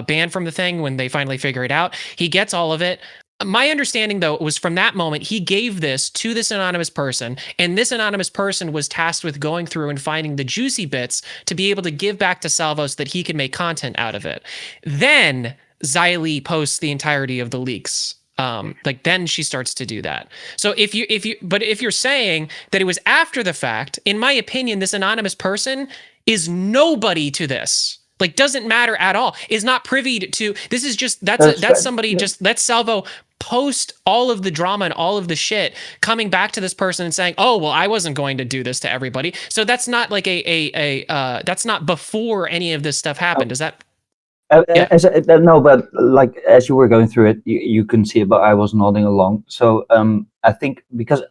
banned from the thing when they finally figure it out. He gets all of it. My understanding, though, was from that moment, he gave this to this anonymous person, and this anonymous person was tasked with going through and finding the juicy bits to be able to give back to Salvo so that he could make content out of it. Then Xylee posts the entirety of the leaks. Then she starts to do that. So if you're saying that it was after the fact, in my opinion, this anonymous person is nobody to this. Like, doesn't matter at all, is not privy to this. Is just that's somebody just let Salvo post all of the drama and all of the shit coming back to this person and saying, oh well, I wasn't going to do this to everybody. So that's not like that's not before any of this stuff happened. Does that no, but like as you were going through it, you couldn't see it, but I was nodding along. So I think because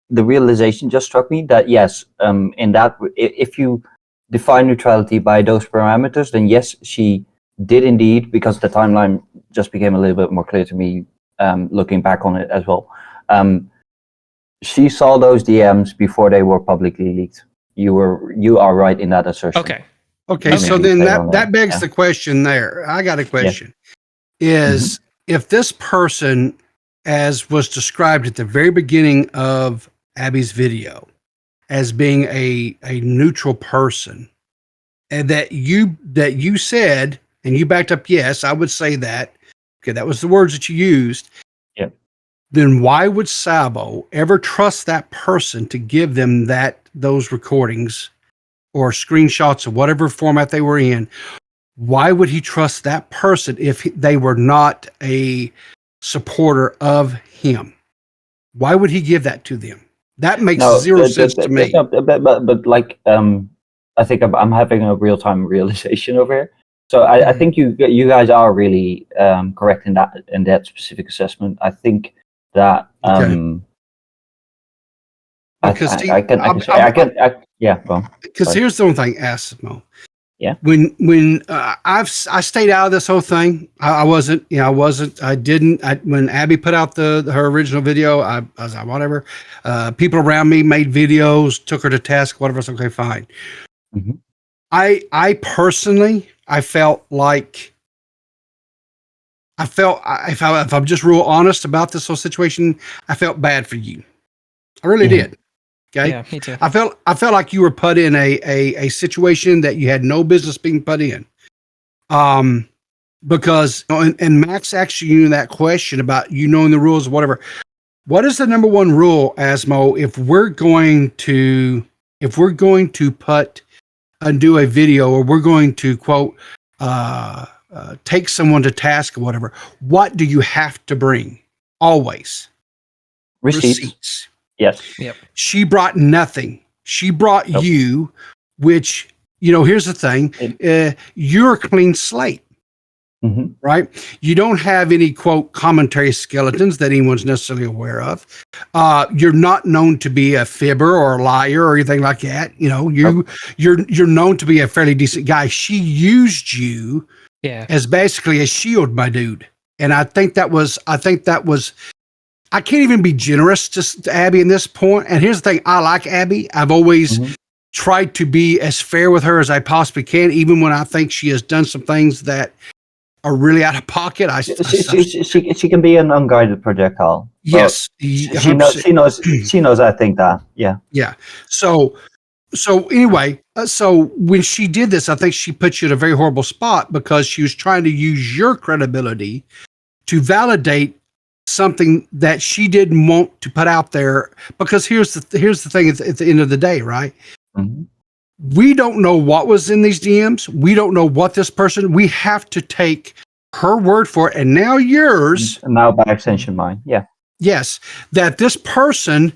the realization just struck me that yes, in that, if you define neutrality by those parameters, then yes, she did indeed, because the timeline just became a little bit more clear to me, looking back on it as well. She saw those DMs before they were publicly leaked. You are right in that assertion. Okay. So then that begs the question there. I got a question. Is if this person, as was described at the very beginning of Abby's video, as being a neutral person, and that you said, and you backed up, yes, I would say that. Okay, that was the words that you used. Yeah. Then why would Salvo ever trust that person to give them those recordings or screenshots of whatever format they were in? Why would he trust that person if they were not a supporter of him? Why would he give that to them? That makes zero sense to me. But like, I think I'm having a real-time realization over here. So I think you guys are really correct in that specific assessment. I think that because here's the only thing, Asmo. Yeah. When I stayed out of this whole thing, when Abby put out her original video, I was like, whatever. People around me made videos, took her to task, whatever. It's okay, fine. Mm-hmm. I personally, if I'm just real honest about this whole situation, I felt bad for you. I really did. Okay. Yeah, me too. I felt like you were put in a situation that you had no business being put in. Because and Max asked you that question about knowing the rules or whatever. What is the number one rule, Asmo, if we're going to put and do a video, or we're going to quote take someone to task or whatever? What do you have to bring? Always receipts. Yes. Yep. She brought nothing. She brought you, which, here's the thing. You're a clean slate, right? You don't have any, quote, commentary skeletons that anyone's necessarily aware of. You're not known to be a fibber or a liar or anything like that. You're known to be a fairly decent guy. She used you Yeah. as basically a shield, my dude. And I think that was I can't even be generous to Abby in this point. And here's the thing, I like Abby. I've always tried to be as fair with her as I possibly can, even when I think she has done some things that are really out of pocket. She can be an unguided projectile. Yes, she knows. I think that. Yeah. So anyway, so when she did this, I think she put you in a very horrible spot because she was trying to use your credibility to validate something that she didn't want to put out there. Because here's the thing: at the end of the day, right? Mm-hmm. We don't know what was in these DMs. We don't know what this person. We have to take her word for it, and now yours. And now by extension, mine. Yeah. Yes, that this person.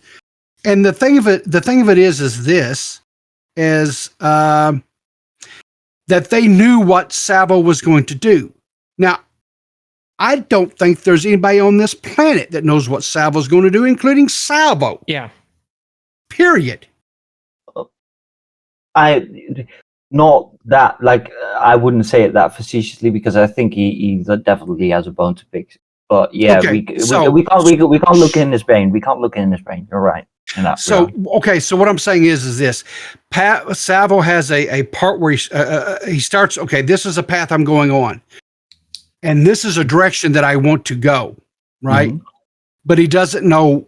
And the thing of it is this. Is that they knew what Salvo was going to do. Now, I don't think there's anybody on this planet that knows what Salvo's going to do, including Salvo. Yeah. Period. I wouldn't say it that facetiously because I think he definitely has a bone to pick. But yeah, okay, we can't look in his brain. We can't look in his brain. You're right. So what I'm saying is this: Salvo has a part where he starts. Okay, this is a path I'm going on, and this is a direction that I want to go. Right, Mm-hmm. But he doesn't know.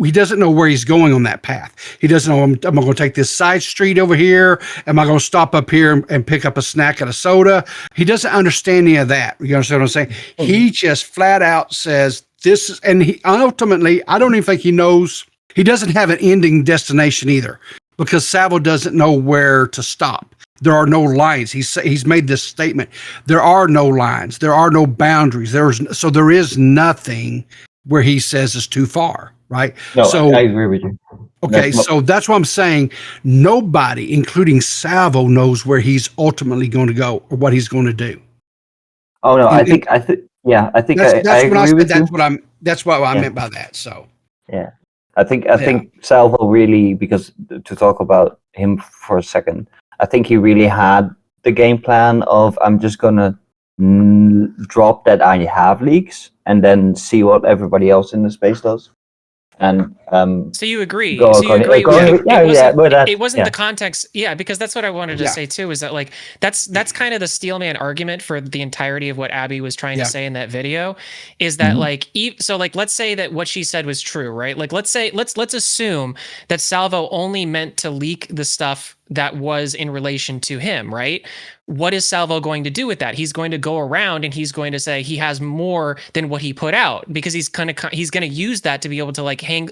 He doesn't know where he's going on that path. He doesn't know. Am I going to take this side street over here? Am I going to stop up here and pick up a snack and a soda? He doesn't understand any of that. You understand what I'm saying? Mm-hmm. He just flat out says this is, and he ultimately, I don't even think he knows. He doesn't have an ending destination either, because Salvo doesn't know where to stop. There are no lines. He's made this statement. There are no lines. There are no boundaries. There is nothing where he says is too far, right? No, so, I agree with you. Okay, so that's what I'm saying. Nobody, including Salvo, knows where he's ultimately going to go or what he's going to do. Oh no, I think I agree with you. That's what I meant by that. So yeah. I think Salvo really, because to talk about him for a second, I think he really had the game plan of I'm just gonna drop that I have leaks and then see what everybody else in the space does. And so you agree? It wasn't the context. Yeah, because that's what I wanted to say too. Is that like that's kind of the steelman argument for the entirety of what Abby was trying to say in that video. Is that let's say that what she said was true, right? Like let's assume that Salvo only meant to leak the stuff that was in relation to him, right? What is Salvo going to do with that? He's going to go around and he's going to say he has more than what he put out, because he's going to use that to be able to like hang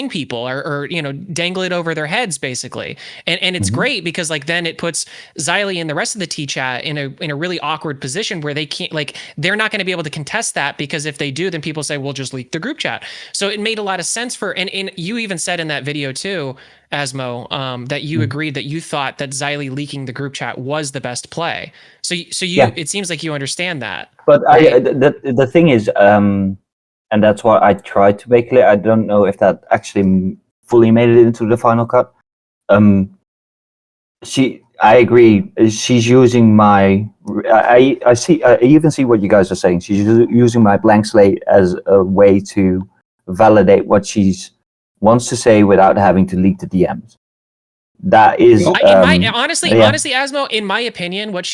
people or dangle it over their heads basically. And it's great because like then it puts Xylee and the rest of the T-chat in a really awkward position where they can't, like, they're not going to be able to contest that, because if they do, then people say, well, just leak the group chat. So it made a lot of sense and you even said in that video too, Asmo, that you agreed that you thought that Xylee leaking the group chat was the best play. So it seems like you understand that. But right? The thing is, and that's what I tried to make clear. I don't know if that actually fully made it into the final cut. I agree. She's using my. I even see what you guys are saying. She's using my blank slate as a way to validate what she's wants to say without having to leak the DMs. That is honestly, Asmo, in my opinion, what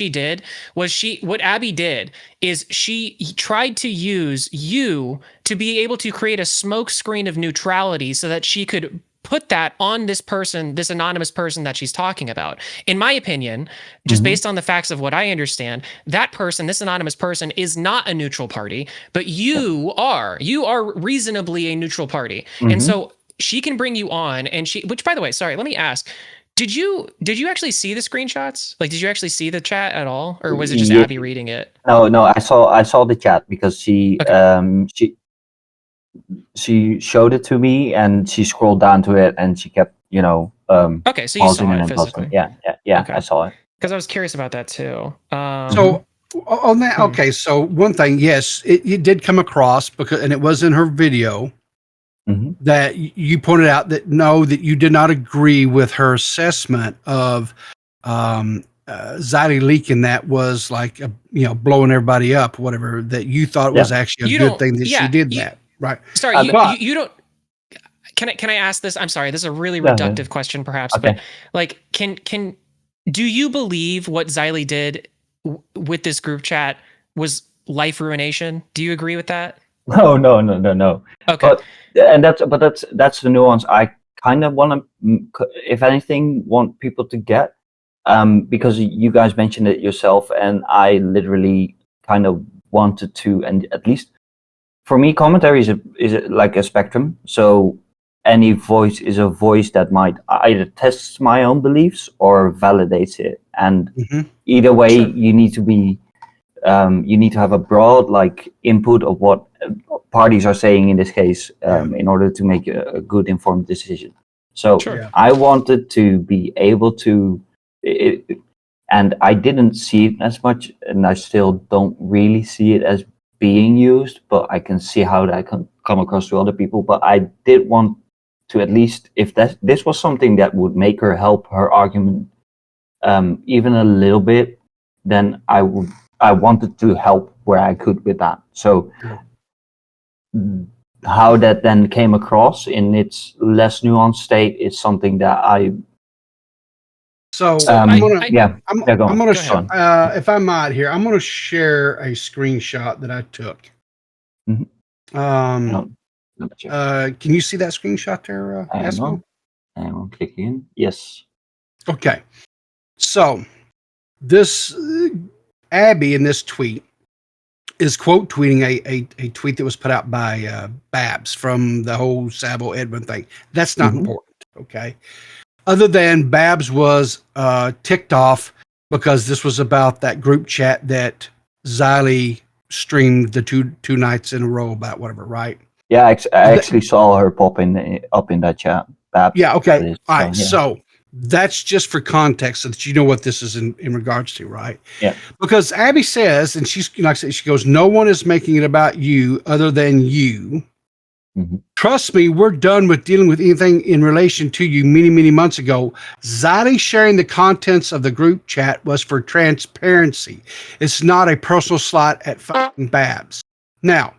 Abby did is she tried to use you to be able to create a smokescreen of neutrality so that she could put that on this person, this anonymous person that she's talking about. In my opinion, just based on the facts of what I understand, that person, this anonymous person, is not a neutral party, but you are reasonably a neutral party. And so she can bring you on, and which by the way, sorry, let me ask, did you actually see the screenshots? Like, did you actually see the chat at all, or was it just Abby reading it? No, I saw the chat because she showed it to me and she scrolled down to it and she kept okay, so you saw it physically. Yeah, okay. I saw it because I was curious about that too. So on that, okay, so one thing, yes, it did come across and it was in her video. That you pointed out that you did not agree with her assessment of Zylie leaking that was like, blowing everybody up, whatever, that you thought was actually a good thing that she did that, right? Sorry, you don't. Can I ask this? I'm sorry, this is a really reductive question, perhaps, but like, do you believe what Zylie did with this group chat was life ruination? Do you agree with that? No. Okay. But that's the nuance I kind of want to, if anything, want people to get, because you guys mentioned it yourself, and I literally kind of wanted to, and at least for me, commentary is like a spectrum. So any voice is a voice that might either test my own beliefs or validates it, and either way, you need to be. You need to have a broad input of what parties are saying in this case, in order to make a good informed decision. So I wanted to be able to, and I didn't see it as much, and I still don't really see it as being used, but I can see how that can come across to other people. But I did want to, at least, if this was something that would make her help her argument even a little bit, then I wanted to help where I could with that. So how that then came across in its less nuanced state is something that I. So I'm gonna, show. If I might here, I'm gonna share a screenshot that I took. Can you see that screenshot there, Asmo? I'm clicking. Yes. Okay. So this Abby in this tweet is quote tweeting a tweet that was put out by Babs from the whole Sabo Edmund thing. That's not important. Okay. Other than Babs was ticked off because this was about that group chat that Zylie streamed the two nights in a row about, whatever, right? Yeah, I actually saw her pop up in that chat. Babs, yeah, okay. All right, so that's just for context so that you know what this is in regards to, right? Yeah. Because Abby says, and she's like I said, she goes, no one is making it about you other than you. Trust me, we're done with dealing with anything in relation to you many, many months ago. Zylie sharing the contents of the group chat was for transparency. It's not a personal slight at fucking Babs. Now,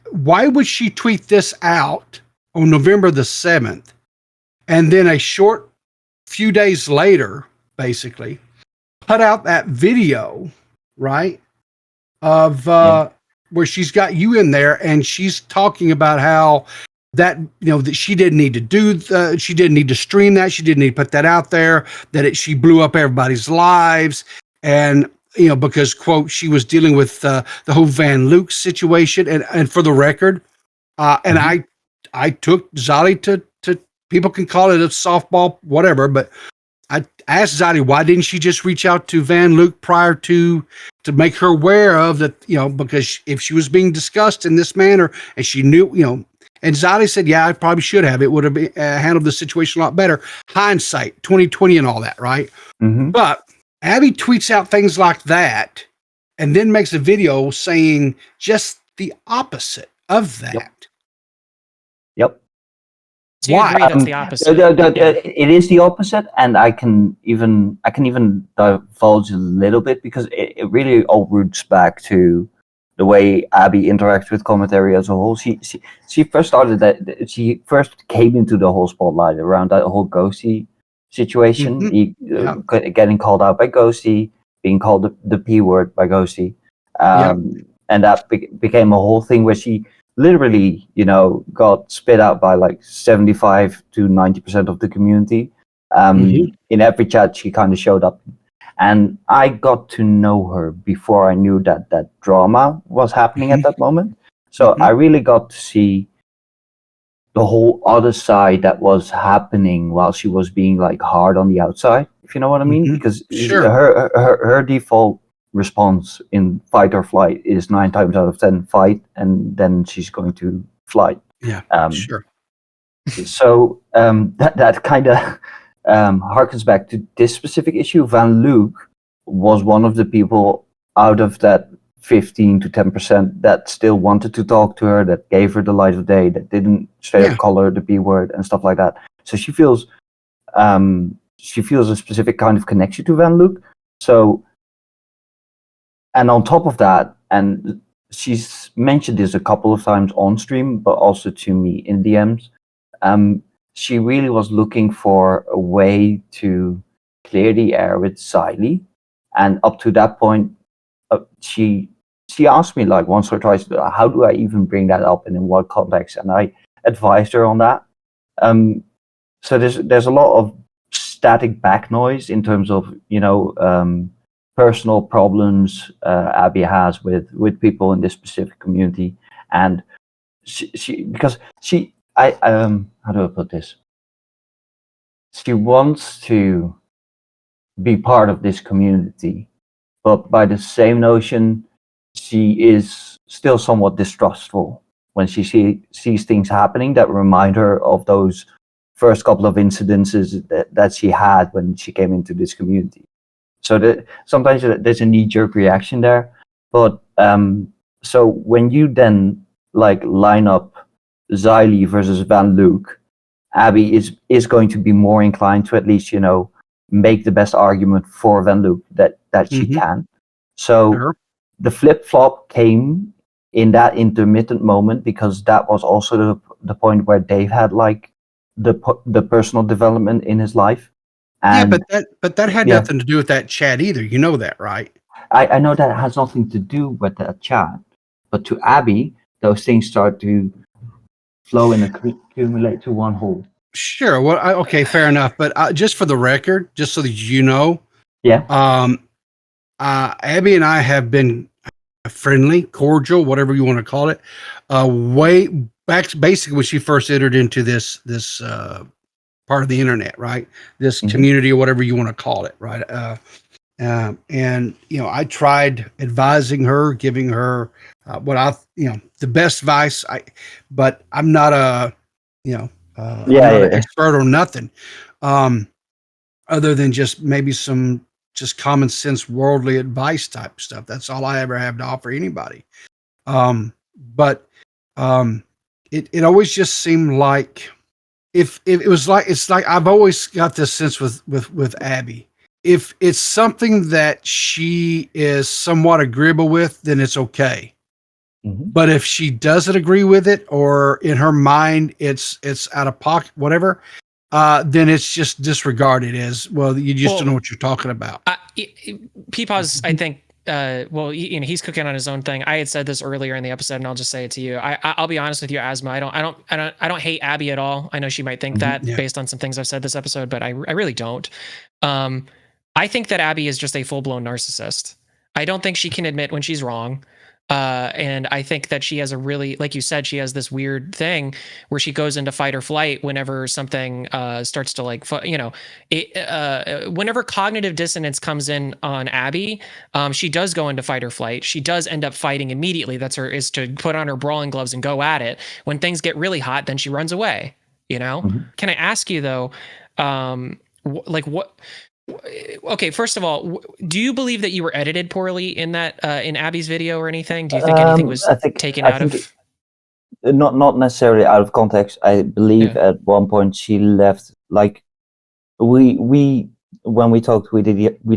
why would she tweet this out on November the 7th and then a short few days later, basically, put out that video, right, of where she's got you in there and she's talking about how that, that she didn't need to do, she didn't need to stream that, she didn't need to put that out there, that she blew up everybody's lives, and because, quote, she was dealing with the whole Van Luke situation, and for the record, and I took Zylie to people can call it a softball, whatever, but I asked Zylie, why didn't she just reach out to Van Luke prior to make her aware of that, because if she was being discussed in this manner and she knew, and Zylie said, yeah, I probably should have. It would have handled the situation a lot better. Hindsight, 2020 and all that, right? But Abby tweets out things like that and then makes a video saying just the opposite of that. Yep. Do you agree that's the opposite? It is the opposite, and I can even divulge a little bit because it really all roots back to the way Abby interacts with commentary as a whole. She first started that. She first came into the whole spotlight around that whole Ghosty situation, getting called out by Ghosty, being called the P word by Ghosty, and that became a whole thing where she literally, got spit out by 75 to 90% of the community. In every chat, she kind of showed up. And I got to know her before I knew that drama was happening at that moment. So I really got to see the whole other side that was happening while she was being hard on the outside, if you know what I mean. Because her default response in fight or flight is 9 times out of 10 fight, and then she's going to flight. So that kind of harkens back to this specific issue. Van Luke was one of the people out of that 15 to 10% that still wanted to talk to her, that gave her the light of day, that didn't straight up call her the B word and stuff like that. So she feels she feels a specific kind of connection to Van Luke. So, and on top of that, and she's mentioned this a couple of times on stream, but also to me in DMs. She really was looking for a way to clear the air with Xylee, and up to that point, she asked me like once or twice, how do I even bring that up and in what context? And I advised her on that. So there's a lot of static back noise in terms of personal problems Abby has with people in this specific community, and how do I put this? She wants to be part of this community, but by the same notion, she is still somewhat distrustful when she sees things happening that remind her of those first couple of incidences that she had when she came into this community. So sometimes there's a knee-jerk reaction there. But so when you then like line up Xylee versus Van Luke, Abby is going to be more inclined to at least make the best argument for Van Luke that she can. So the flip-flop came in that intermittent moment, because that was also the point where Dave had like the personal development in his life. And but that had nothing to do with that chat either. You know that, right? I know that has nothing to do with that chat, but to Abby, those things start to flow and accumulate to one whole. Sure. Well, okay, fair enough. But just for the record, just so that you know, Abby and I have been friendly, cordial, whatever you want to call it, way back, basically when she first entered into this part of the internet, right? This community or whatever you want to call it, right? And I tried advising her, giving her the best advice. But I'm not I'm not an expert or nothing, other than just maybe some just common sense worldly advice type stuff. That's all I ever have to offer anybody. But it always just seemed like if it was like, it's like I've always got this sense with Abby. If it's something that she is somewhat agreeable with, then it's okay. But if she doesn't agree with it, or in her mind it's out of pocket, whatever, then it's just disregarded as, well, you just don't know what you're talking about. Peepaw's, I think, he's cooking on his own thing. I had said this earlier in the episode, and I'll just say it to you. I'll be honest with you, Asmo. I don't hate Abby at all. I know she might think that based on some things I've said this episode, but I really don't. I think that Abby is just a full-blown narcissist. I don't think she can admit when she's wrong. And I think that she has a really, like you said, she has this weird thing where she goes into fight or flight whenever something starts to whenever cognitive dissonance comes in on Abby, she does go into fight or flight. She does end up fighting immediately. Is to put on her brawling gloves and go at it. When things get really hot, then she runs away. Can I ask you though, okay, first of all, do you believe that you were edited poorly in that in Abby's video or anything? Do you think anything was taken out of? Not necessarily out of context. I believe at one point she left. Like we when we talked with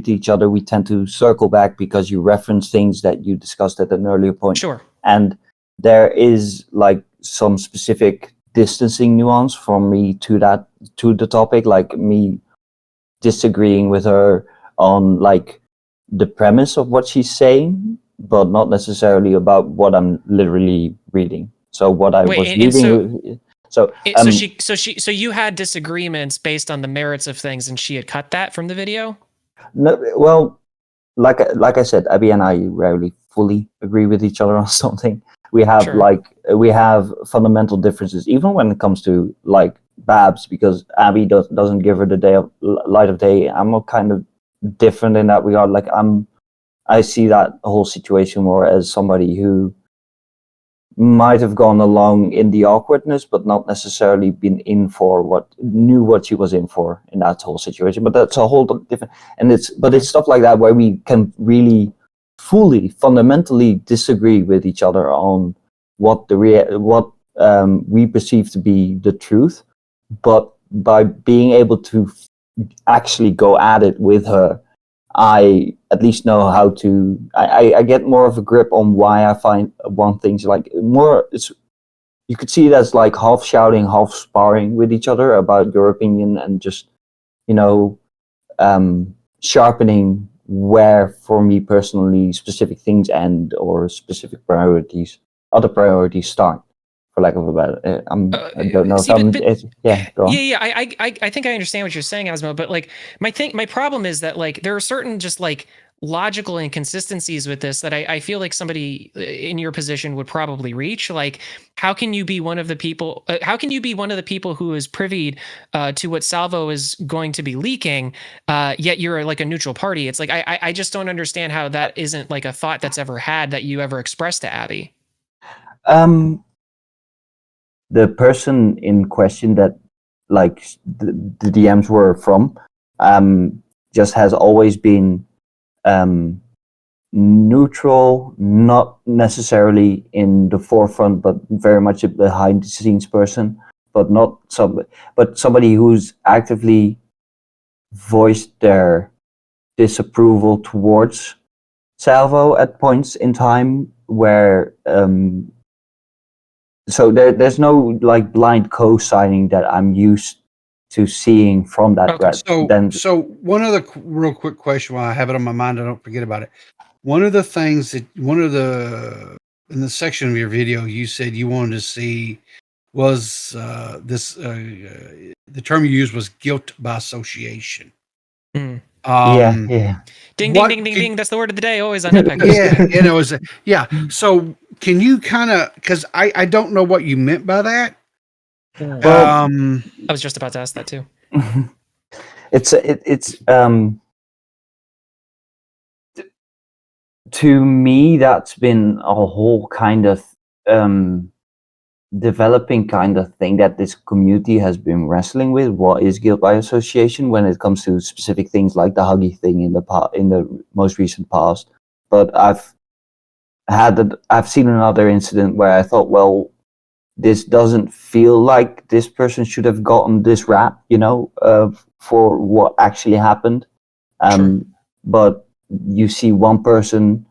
each other, we tend to circle back because you reference things that you discussed at an earlier point. Sure. And there is like some specific distancing nuance from me to the topic, like me disagreeing with her on like the premise of what she's saying, but not necessarily about what I'm literally reading. So what I was reading. So you had disagreements based on the merits of things, and she had cut that from the video? No, well, like I said, Abby and I rarely fully agree with each other on something. We have we have fundamental differences, even when it comes to like Babs, because Abby doesn't give her the light of day. I'm not kind of different in that regard. Like I see that whole situation more as somebody who might have gone along in the awkwardness, but not necessarily been knew what she was in for in that whole situation. But that's a whole different, and it's stuff like that where we can really fully fundamentally disagree with each other on what we perceive to be the truth. But by being able to actually go at it with her, I at least know how to. I get more of a grip on why I want things like more. It's you could see it as like half shouting, half sparring with each other about your opinion, and just you know sharpening where, for me personally, specific things end or specific other priorities start. For lack of a better, I don't know see, if I'm. but Go on. yeah, I think I understand what you're saying, Asmo. But like my problem is that like there are certain just like logical inconsistencies with this that I feel like somebody in your position would probably reach. Like, how can you be one of the people? How can you be one of the people who is privy to what Salvo is going to be leaking? Yet you're like a neutral party. It's like I just don't understand how that isn't like a thought that's ever had that you ever expressed to Abby. The person in question that like the DMs were from just has always been neutral, not necessarily in the forefront, but very much a behind the scenes person, but somebody who's actively voiced their disapproval towards Salvo at points in time where so there's no like blind co-signing that I'm used to seeing from that. Okay. So one other real quick question while I have it on my mind, I don't forget about it. One of the things that in the section of your video you said you wanted to see was the term you used was guilt by association. Mm. Yeah. Ding, ding, ding, ding, ding. That's the word of the day always on Peckers. Yeah. So can you kind of, because I don't know what you meant by that. Well, I was just about to ask that too. It's to me that's been a whole kind of developing kind of thing that this community has been wrestling with. What is guilt by association when it comes to specific things like the Huggy thing in the most recent past? But I've seen another incident where I thought, well, this doesn't feel like this person should have gotten this rap, for what actually happened. Sure. But you see one person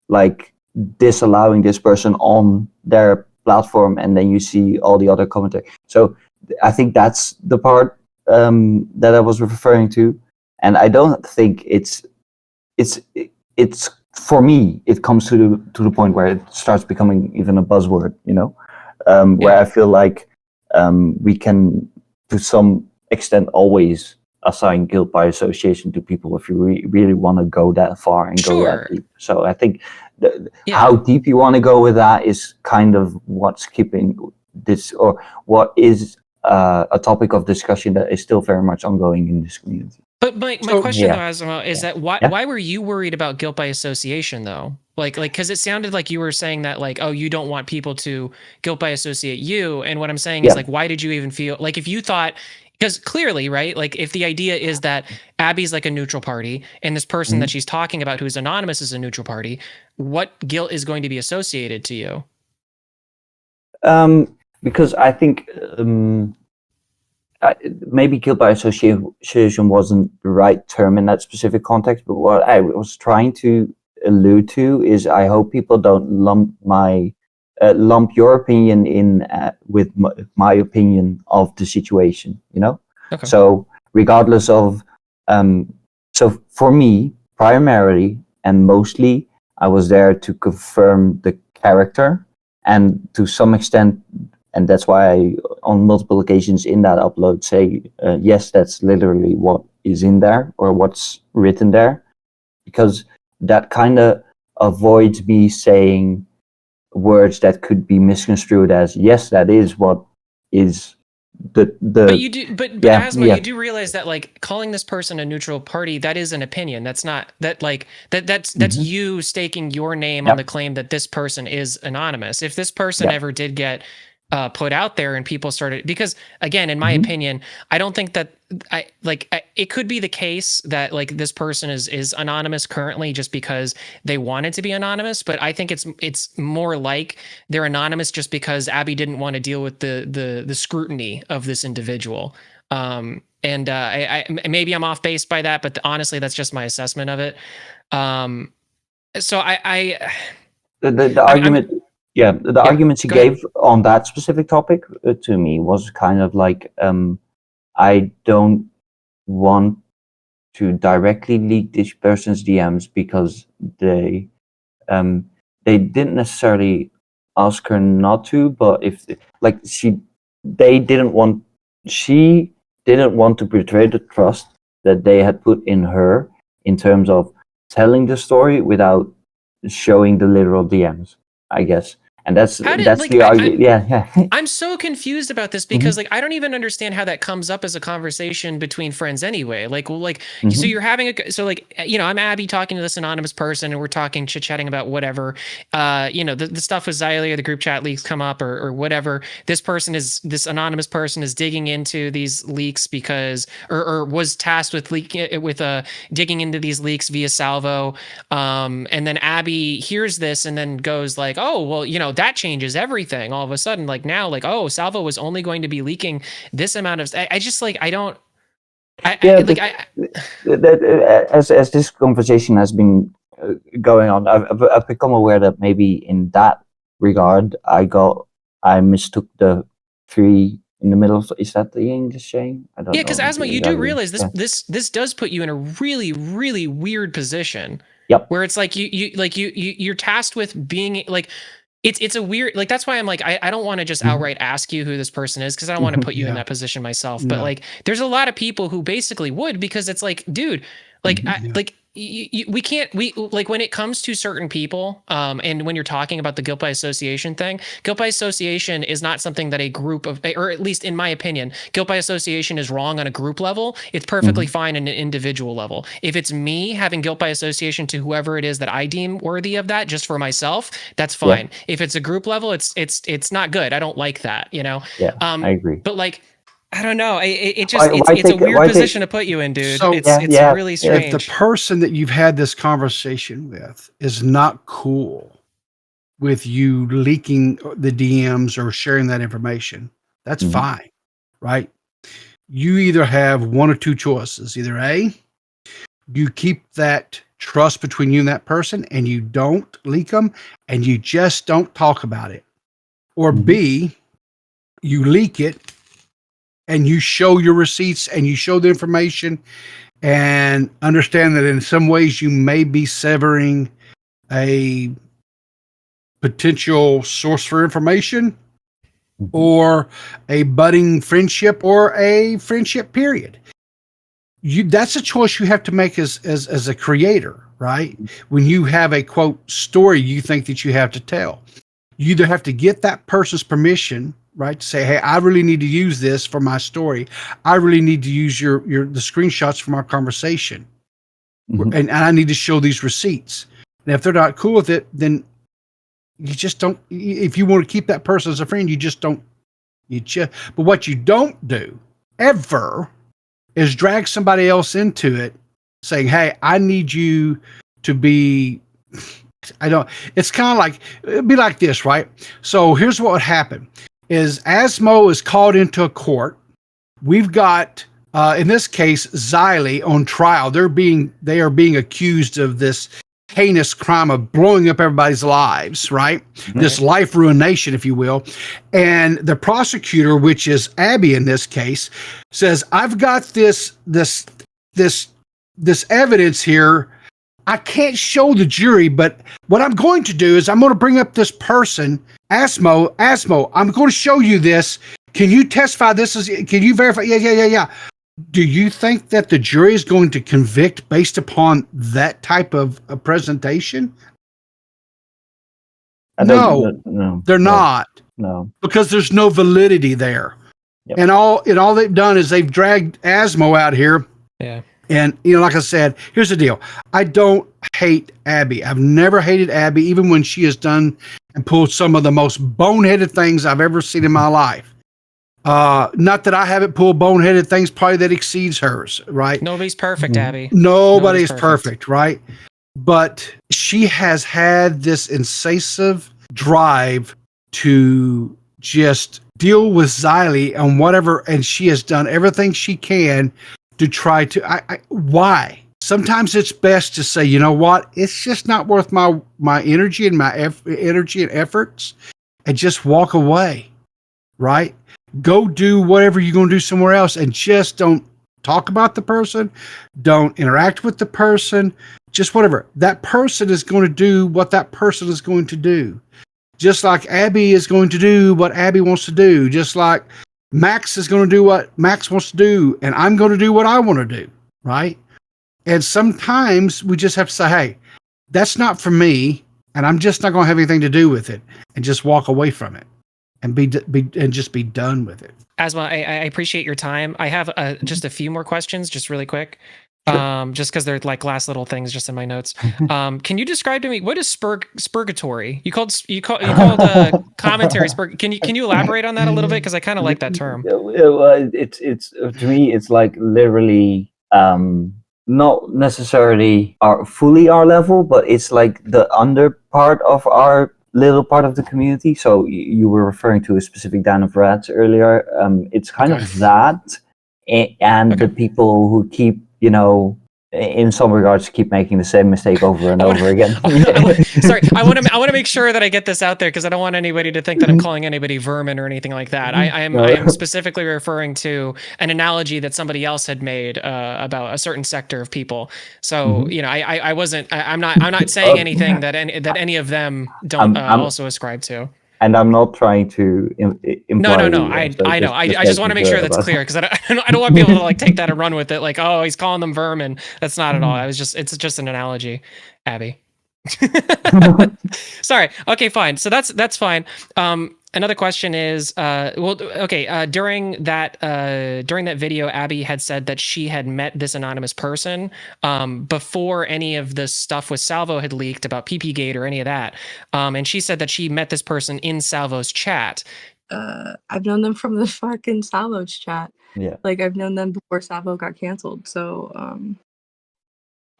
like disallowing this person on their platform, and then you see all the other commentary. So I think that's the part that I was referring to, and I don't think it's for me. It comes to the point where it starts becoming even a buzzword, where I feel like we can, to some extent, always assign guilt by association to people if you really want to go that far and go that deep. So I think how deep you want to go with that is kind of what's keeping this, or what is a topic of discussion that is still very much ongoing in this community. But my question though, Asmo, is that why were you worried about guilt by association though? Like, because it sounded like you were saying that like, oh, you don't want people to guilt by associate you. And what I'm saying is like, why did you even feel like, if you thought, because clearly, right, like if the idea is that Abby's like a neutral party and this person that she's talking about who's anonymous is a neutral party, what guilt is going to be associated to you? Because I think maybe guilt by association wasn't the right term in that specific context, but what I was trying to allude to is I hope people don't lump your opinion in with my opinion of the situation, Okay. So regardless of so for me, primarily and mostly, I was there to confirm the character, and to some extent, and that's why I, on multiple occasions in that upload, say, yes, that's literally what is in there or what's written there, because that kind of avoids me saying words that could be misconstrued as, yes, that is what is but you do, but Asmo, you do realize that like calling this person a neutral party, that is an opinion. That's not that's you staking your name on the claim that this person is anonymous. If this person ever did get put out there and people started, because again, in my opinion, I don't think that it could be the case that like this person is anonymous currently just because they wanted to be anonymous, but I think it's more like they're anonymous just because Abby didn't want to deal with the scrutiny of this individual. And I maybe I'm off base by that, but honestly, that's just my assessment of it. So the argument, the arguments he gave on that specific topic to me was kind of like, I don't want to directly leak this person's DMs because they didn't necessarily ask her not to, but if like she didn't want to betray the trust that they had put in her in terms of telling the story without showing the literal DMs, I guess. And that's the argument. I'm so confused about this because like I don't even understand how that comes up as a conversation between friends anyway. So you're having I'm Abby talking to this anonymous person and we're talking chit-chatting about whatever. The stuff with Xylia, the group chat leaks come up or whatever. This anonymous person is digging into these leaks because or was tasked with digging into these leaks via Salvo. And then Abby hears this and then goes like, oh, well, that changes everything all of a sudden. Like now, like, oh, Salvo was only going to be leaking this amount of. I just like I don't. As this conversation has been going on, I've become aware that maybe in that regard, I mistook the 3 in the middle. Is that the English saying? I don't know. Yeah, because Asmo, you do realize this does put you in a really, really weird position. Yep. Where it's like you're tasked with being like. It's a weird, like, that's why I'm like, I don't want to just outright ask you who this person is because I don't want to put you in that position myself. But like, there's a lot of people who basically would, because it's like, dude, like, we can't when it comes to certain people, and when you're talking about the guilt by association thing, guilt by association is not something that a group of, or at least in my opinion, guilt by association is wrong on a group level. It's perfectly fine in an individual level. If it's me having guilt by association to whoever it is that I deem worthy of that, just for myself, that's fine. Yeah. If it's a group level, it's not good. I don't like that, Yeah, I agree. But like, I don't know. It's a weird position to put you in, dude. So, it's really strange. If the person that you've had this conversation with is not cool with you leaking the DMs or sharing that information, that's fine, right? You either have one or two choices. Either A, you keep that trust between you and that person and you don't leak them and you just don't talk about it. Or B, you leak it and you show your receipts and you show the information and understand that in some ways you may be severing a potential source for information or a budding friendship or a friendship period. That's a choice you have to make as a creator, right? When you have a quote story you think that you have to tell, you either have to get that person's permission, right, to say, hey, I really need to use this for my story. I really need to use the screenshots from our conversation. And I need to show these receipts. And if they're not cool with it, then you just don't. If you want to keep that person as a friend, you just don't. But what you don't do ever is drag somebody else into it, saying, hey, I need you to be. It's kind of like, it'd be like this, right? So here's what would happen is Asmo is called into a court. We've got, in this case, Xylia on trial. They are being accused of this heinous crime of blowing up everybody's lives, right? This life ruination, if you will. And the prosecutor, which is Abby in this case, says, I've got this evidence here. I can't show the jury, but what I'm going to do is I'm going to bring up this person, Asmo, I'm going to show you this. Can you testify can you verify? Yeah. Do you think that the jury is going to convict based upon that type of a presentation? No, they're not. No. Because there's no validity there. Yep. And all they've done is they've dragged Asmo out here. Yeah. And, like I said, here's the deal. I don't hate Abby. I've never hated Abby, even when she has done and pulled some of the most boneheaded things I've ever seen in my life. Not that I haven't pulled boneheaded things probably that exceeds hers, right? Nobody's perfect, Abby. Nobody's perfect, right? But she has had this incisive drive to just deal with Xylee and whatever, and she has done everything she can to try to. Why? Sometimes it's best to say, you know what? It's just not worth my energy and my energy and efforts, and just walk away. Right? Go do whatever you're going to do somewhere else, and just don't talk about the person. Don't interact with the person. Just whatever. That person is going to do what that person is going to do. Just like Abby is going to do what Abby wants to do. Just like Max is going to do what Max wants to do. And I'm going to do what I want to do. Right? And sometimes we just have to say, hey, that's not for me. And I'm just not going to have anything to do with it. And just walk away from it. And just be done with it. Asmo, I appreciate your time. I have just a few more questions, just really quick. Sure. Just because they're like last little things just in my notes. Can you describe to me what is spurgatory? You called commentary Can you elaborate on that a little bit? Because I kind of like that term. It's to me, it's like literally not necessarily fully our level, but it's like the under part of our little part of the community. So you were referring to a specific Den of Rats earlier. It's kind of that, and the people who keep, in some regards, keep making the same mistake over and over again. Sorry, I want to make sure that I get this out there because I don't want anybody to think that I'm calling anybody vermin or anything like that. I am specifically referring to an analogy that somebody else had made about a certain sector of people. So I'm not saying anything that any of them don't also ascribe to. And I'm not trying to imply. No. I know. I just want to make sure that's clear because I don't want people to like take that and run with it. Like, oh, he's calling them vermin. That's not at all. It's just an analogy, Abby. Sorry. Okay, fine. So that's fine. Another question is, during that video, Abby had said that she had met this anonymous person before any of the stuff with Salvo had leaked about PP-gate or any of that. And she said that she met this person in Salvo's chat. I've known them from the fucking Salvo's chat. Yeah. Like, I've known them before Salvo got canceled. So,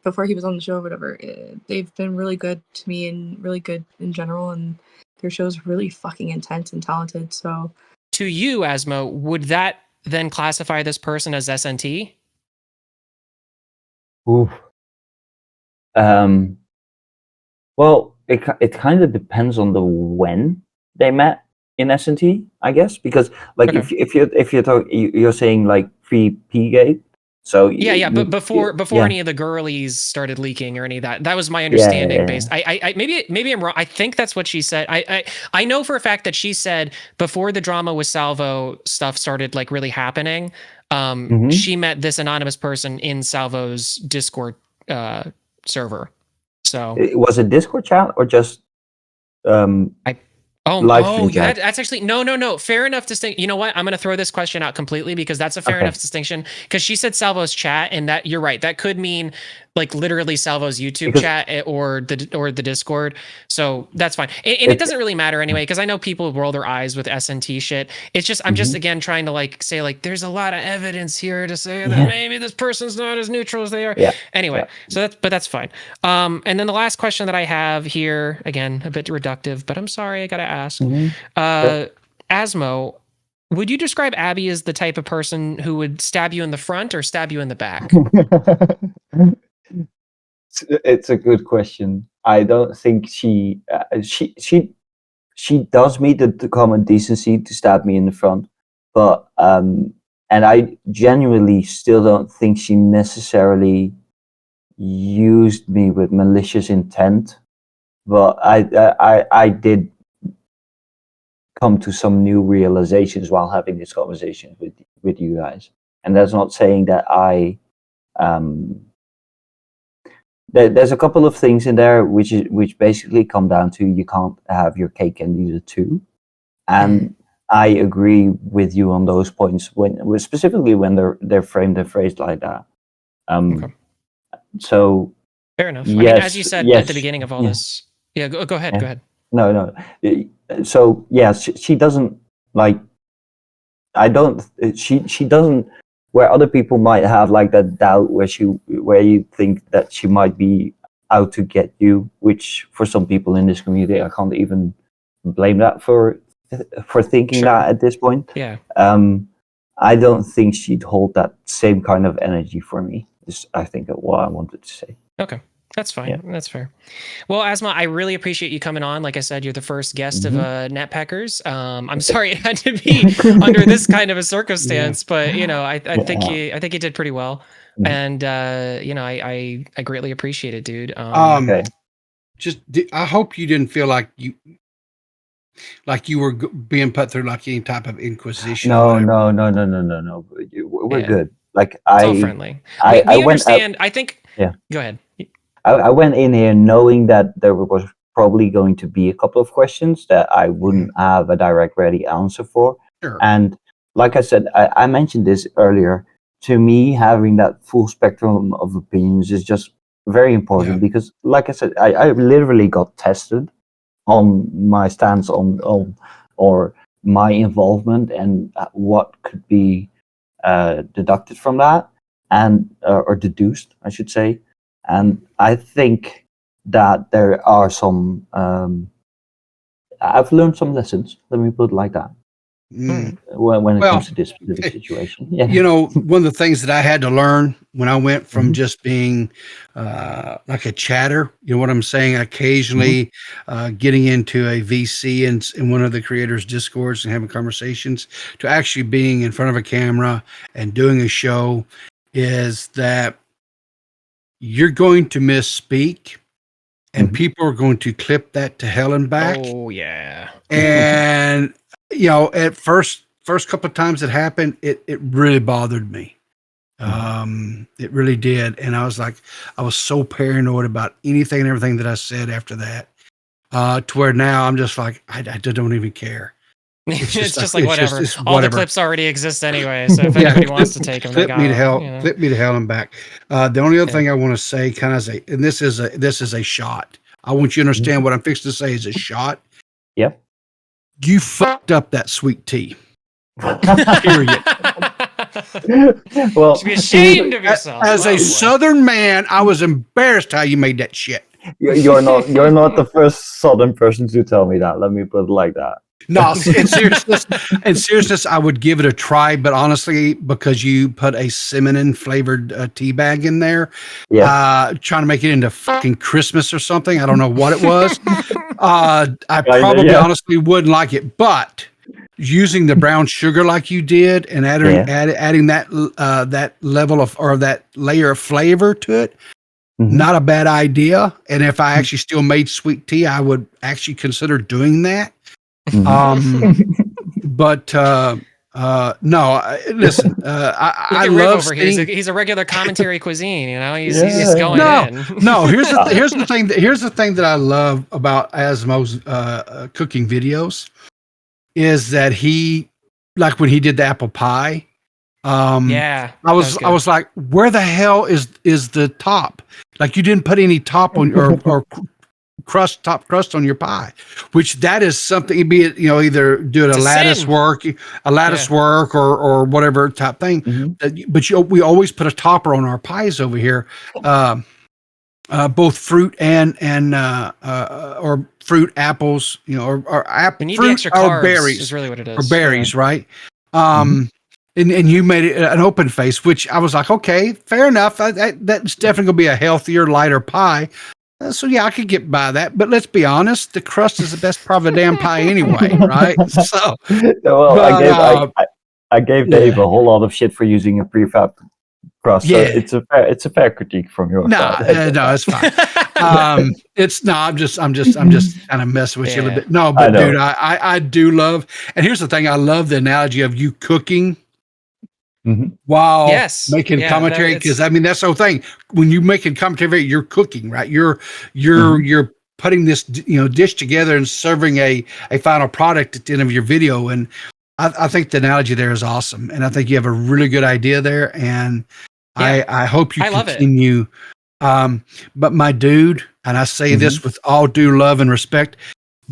before he was on the show or whatever, they've been really good to me and really good in general. And their show's really fucking intense and talented. So, to you, Asmo, would that then classify this person as SNT? Oof. Well, it kind of depends on the when they met in SNT, I guess, because like if you're saying like pre-P-gate. So but before any of the girlies started leaking or any of that was my understanding. Based, I maybe I'm wrong. I think that's what she said. I know for a fact that she said before the drama with Salvo stuff started like really happening, she met this anonymous person in Salvo's Discord server. So was it Discord chat or just that's actually no. Fair enough distinction. You know what? I'm going to throw this question out completely because that's a fair enough distinction. Because she said Salvo's chat, and that you're right. That could mean like literally Salvo's YouTube chat or the Discord. So that's fine. And it doesn't really matter anyway because I know people roll their eyes with SNT shit. It's just I'm just again trying to like say like there's a lot of evidence here to say that maybe this person's not as neutral as they are. Yeah. Anyway, so that's fine. And then the last question that I have here, again, a bit reductive, but I'm sorry, I gotta ask. Asmo, would you describe Abby as the type of person who would stab you in the front or stab you in the back? It's a good question. I don't think she does meet the common decency to stab me in the front, but and I genuinely still don't think she necessarily used me with malicious intent. But I did come to some new realizations while having this conversation with you guys, and that's not saying that I there's a couple of things in there which basically come down to you can't have your cake and eat it too, and I agree with you on those points specifically when they're framed and phrased like that. So fair enough. I mean, as you said at the beginning of all this. Yeah, go ahead. Go ahead. No. So she doesn't like. I don't. She doesn't. Where other people might have like that doubt, where you think that she might be out to get you, which for some people in this community, I can't even blame that for for thinking Sure. that at this point. Yeah. I don't think she'd hold that same kind of energy for me. Is I think what I wanted to say. Okay. That's fine. Yeah. That's fair. Well, Asma, I really appreciate you coming on. Like I said, you're the first guest of Net Peckers. I'm sorry it had to be under this kind of a circumstance, but you know, I think you did pretty well, and you know, I greatly appreciate it, dude. Okay. I hope you didn't feel like you were being put through like any type of inquisition. No. We're good. Like it's all friendly. I we understand. I think. Yeah. Go ahead. I went in here knowing that there was probably going to be a couple of questions that I wouldn't have a direct ready answer for. Sure. And like I said, I mentioned this earlier. To me, having that full spectrum of opinions is just very important because, like I said, I literally got tested on my stance on or my involvement and what could be deducted from that and or deduced, I should say. And I think that there are some. I've learned some lessons. Let me put it like that. When it comes to this specific situation, you know, one of the things that I had to learn when I went from just being like a chatter, you know what I'm saying, occasionally getting into a VC in one of the creators' discords and having conversations, to actually being in front of a camera and doing a show, is that you're going to misspeak, and people are going to clip that to hell and back. Oh yeah. And you know, at first couple of times it happened, it really bothered me. It really did. And I was like, I was so paranoid about anything and everything that I said after that, to where now I'm just like, I don't even care. It's just like whatever. It's All whatever. the clips already exist anyway, so if anybody wants to take them, clip me to hell, you know. clip me to hell and back. The only other thing I want to say, kind of, and this is a shot. I want you to understand what I'm fixing to say is a shot. Yep. You fucked up that sweet tea. Period. Well, you should be ashamed of yourself. As a Southern man, I was embarrassed how you made that shit. You're not the first Southern person to tell me that. Let me put it like that. No, in seriousness, I would give it a try. But honestly, because you put a cinnamon flavored tea bag in there, trying to make it into fucking Christmas or something, I don't know what it was. I probably honestly wouldn't like it. But using the brown sugar like you did and adding that level of, or that layer of flavor to it, not a bad idea. And if I actually still made sweet tea, I would actually consider doing that. But no, listen, I love over here. He's a regular commentary cuisine, you know, he's just going in. No, here's the thing that I love about Asmo's cooking videos is that he, like when he did the apple pie, I was like, where the hell is the top? Like, you didn't put any top on or top crust on your pie, which that is something, be it, you know, either do it a lattice work or whatever type thing. But we always put a topper on our pies over here, both fruit and or fruit, apples, you know, or fruit or berries is really what it is. Or berries, right? And you made it an open face, which I was like, okay, fair enough. That's definitely gonna be a healthier, lighter pie. So yeah, I could get by that, but let's be honest, the crust is the best part of a damn pie anyway, right? So, well, I gave Dave a whole lot of shit for using a prefab crust. Yeah, so it's a fair critique from your side. No, it's fine. I'm just kind of messing with you a little bit. No, but dude, I do love, and here's the thing, I love the analogy of you cooking. While making commentary, because I mean that's the whole thing. When you making commentary, you're cooking, right? You're putting this dish together and serving a final product at the end of your video. And I think the analogy there is awesome, and I think you have a really good idea there. And I hope you continue. But my dude, and I say this with all due love and respect,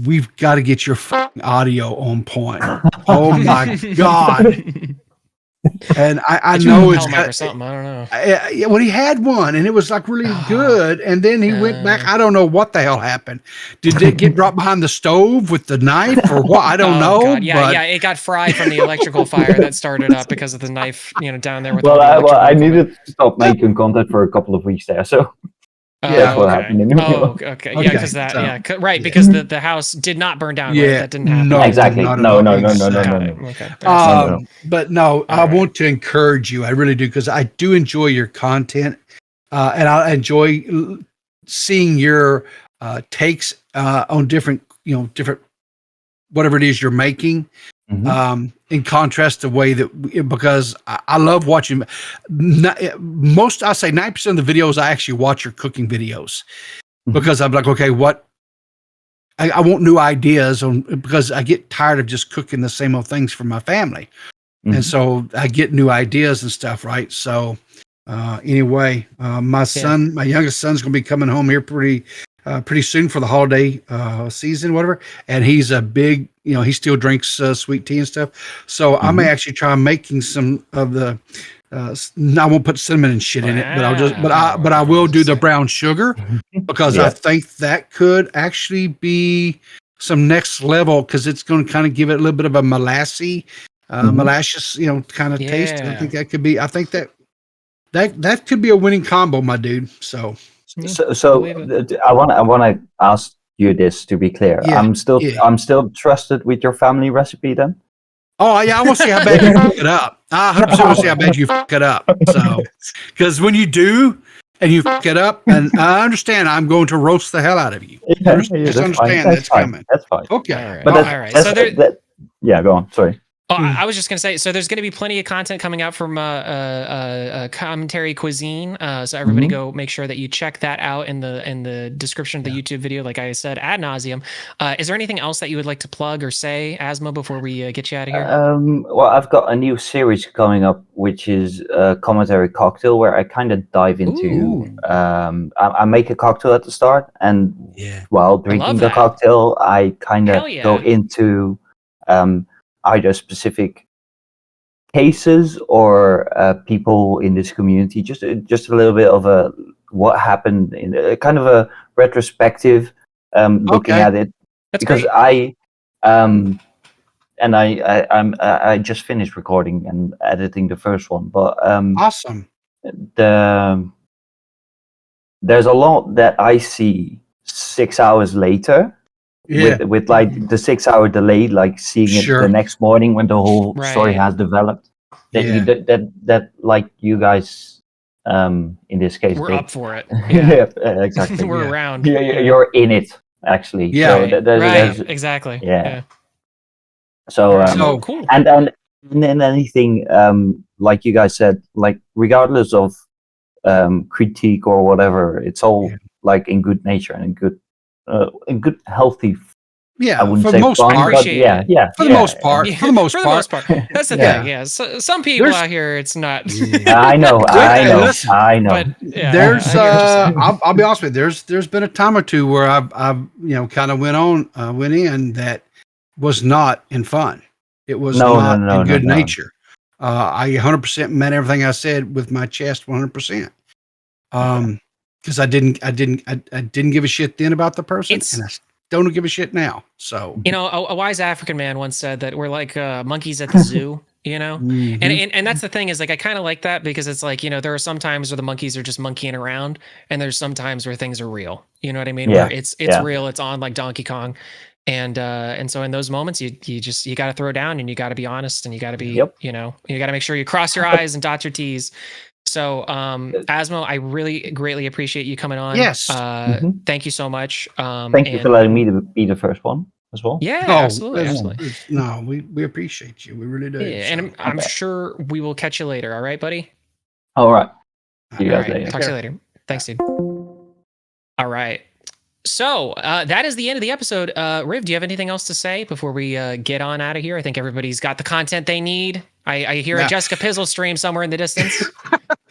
we've got to get your fucking audio on point. Oh my god. And I Did know you it's Hellmike got, or something. I don't know. yeah, well, he had one, and it was like really good. And then he went back. I don't know what the hell happened. Did it get dropped behind the stove with the knife or what? I don't know. God. Yeah, but yeah, it got fried from the electrical fire that started up because of the knife, down there with all Well, the electrical I equipment. needed to stop making content for a couple of weeks there, so Yeah. that's what happened. Okay. Yeah, because Okay, that. so, Yeah, right. yeah. Because the house did not burn down. Right. Yeah, That didn't happen. no, Exactly. not at No, all. no. Got it. Okay. No. But no, I want to encourage you. I really do, because I do enjoy your content, and I enjoy seeing your takes on different, different whatever it is you're making. Mhm. In contrast to the way that, because I love watching most, I say 90% of the videos I actually watch are cooking videos, because I'm like, okay, what I want new ideas because I get tired of just cooking the same old things for my family. And so I get new ideas and stuff. Right. So, anyway, my youngest son's going to be coming home here pretty soon for the holiday season, whatever. And he's a big, he still drinks sweet tea and stuff. So I may actually try making some of the. I won't put cinnamon and shit in it, but I will do the brown sugar, because I think that could actually be some next level, because it's going to kind of give it a little bit of a molasses, kind of taste. And I think that could be. I think that could be a winning combo, my dude. So I want to ask you this to be clear. Yeah, I'm still trusted with your family recipe then. Oh yeah, I want to see how bad you fuck it up. I 100% want to see how bad you fuck it up. So, because when you do and you fuck it up, and I understand, I'm going to roast the hell out of you. Just understand that's coming. That's fine. Okay, All right. But All right. So yeah, go on. Sorry. Oh, I was just going to say, so there's going to be plenty of content coming out from Commentary Cuisine. So everybody go make sure that you check that out in the description of the YouTube video, like I said, ad nauseum. Is there anything else that you would like to plug or say, Asmo, before we get you out of here? Well, I've got a new series coming up, which is Commentary Cocktail, where I kind of dive into. I make a cocktail at the start, and while drinking the cocktail, I kind of go into either specific cases or people in this community, just a little bit of a what happened in kind of a retrospective looking at it. That's because great. I just finished recording and editing the first one, but awesome. There's a lot that I see 6 hours later. With like the 6 hour delay, like seeing it the next morning when the whole story has developed. That like you guys, in this case, we're up for it. Exactly. We're around. You're in it, actually. Yeah. So exactly. Yeah. So cool. And then anything, like you guys said, like regardless of critique or whatever, it's all like in good nature and in good healthy. Yeah, I wouldn't for say the most fun, part. but yeah. For the most part. For the most part. That's the thing. Yeah. So, some people out here, it's not. I know. But there's I'll be honest with you. There's been a time or two where I've kind of went in that was not in fun. It was not in good nature. I 100% meant everything I said with my chest 100%. Because I didn't give a shit then about the person, and I don't give a shit now. So a wise African man once said that we're like monkeys at the zoo. And that's the thing, is like I kind of like that, because it's like, there are some times where the monkeys are just monkeying around, and there's some times where things are real. You know what I mean? Where it's real, it's on, like Donkey Kong. And so in those moments, you got to throw down, and you got to be honest, and you got to be, you got to make sure you cross your I's and dot your T's. So, Asmo, I really greatly appreciate you coming on. Yes. Thank you so much. Thank you for letting me be the first one as well. Yeah, absolutely. No, we appreciate you. We really do. Yeah, and I'm sure we will catch you later. All right, buddy? All right. See you guys later. Talk to you later. Thanks, dude. All right. So that is the end of the episode. Riv, do you have anything else to say before we get on out of here? I think everybody's got the content they need. I hear a Jessica Pizzle stream somewhere in the distance.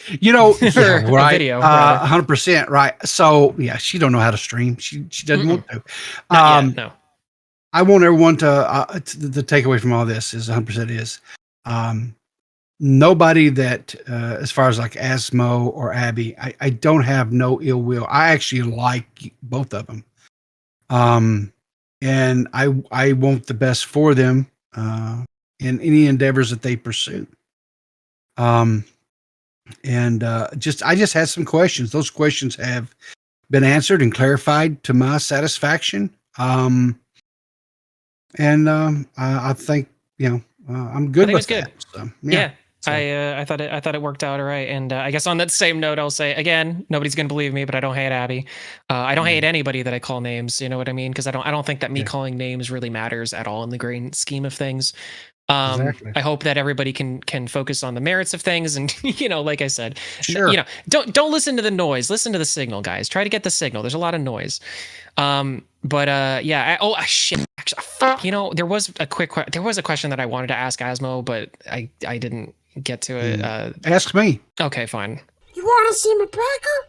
Right? Video, 100% right. So she don't know how to stream. She doesn't want to. Not yet, no. I want everyone to the takeaway from all this is 100% is nobody that, as far as like Asmo or Abby, I don't have no ill will. I actually like both of them. And I want the best for them in any endeavors that they pursue. And I just had some questions. Those questions have been answered and clarified to my satisfaction. I think I'm good with that. So, yeah. I thought it worked out all right. And I guess on that same note, I'll say again, nobody's gonna believe me, but I don't hate Abby. I don't hate anybody that I call names. You know what I mean? Because I don't think that me calling names really matters at all in the grand scheme of things. Exactly. I hope that everybody can focus on the merits of things, and like I said, Sure. don't listen to the noise. Listen to the signal, guys. Try to get the signal. There's a lot of noise. Shit. Actually, there was a question that I wanted to ask Asmo, but I didn't get to it. Ask me. Okay, fine. You want to see my burger?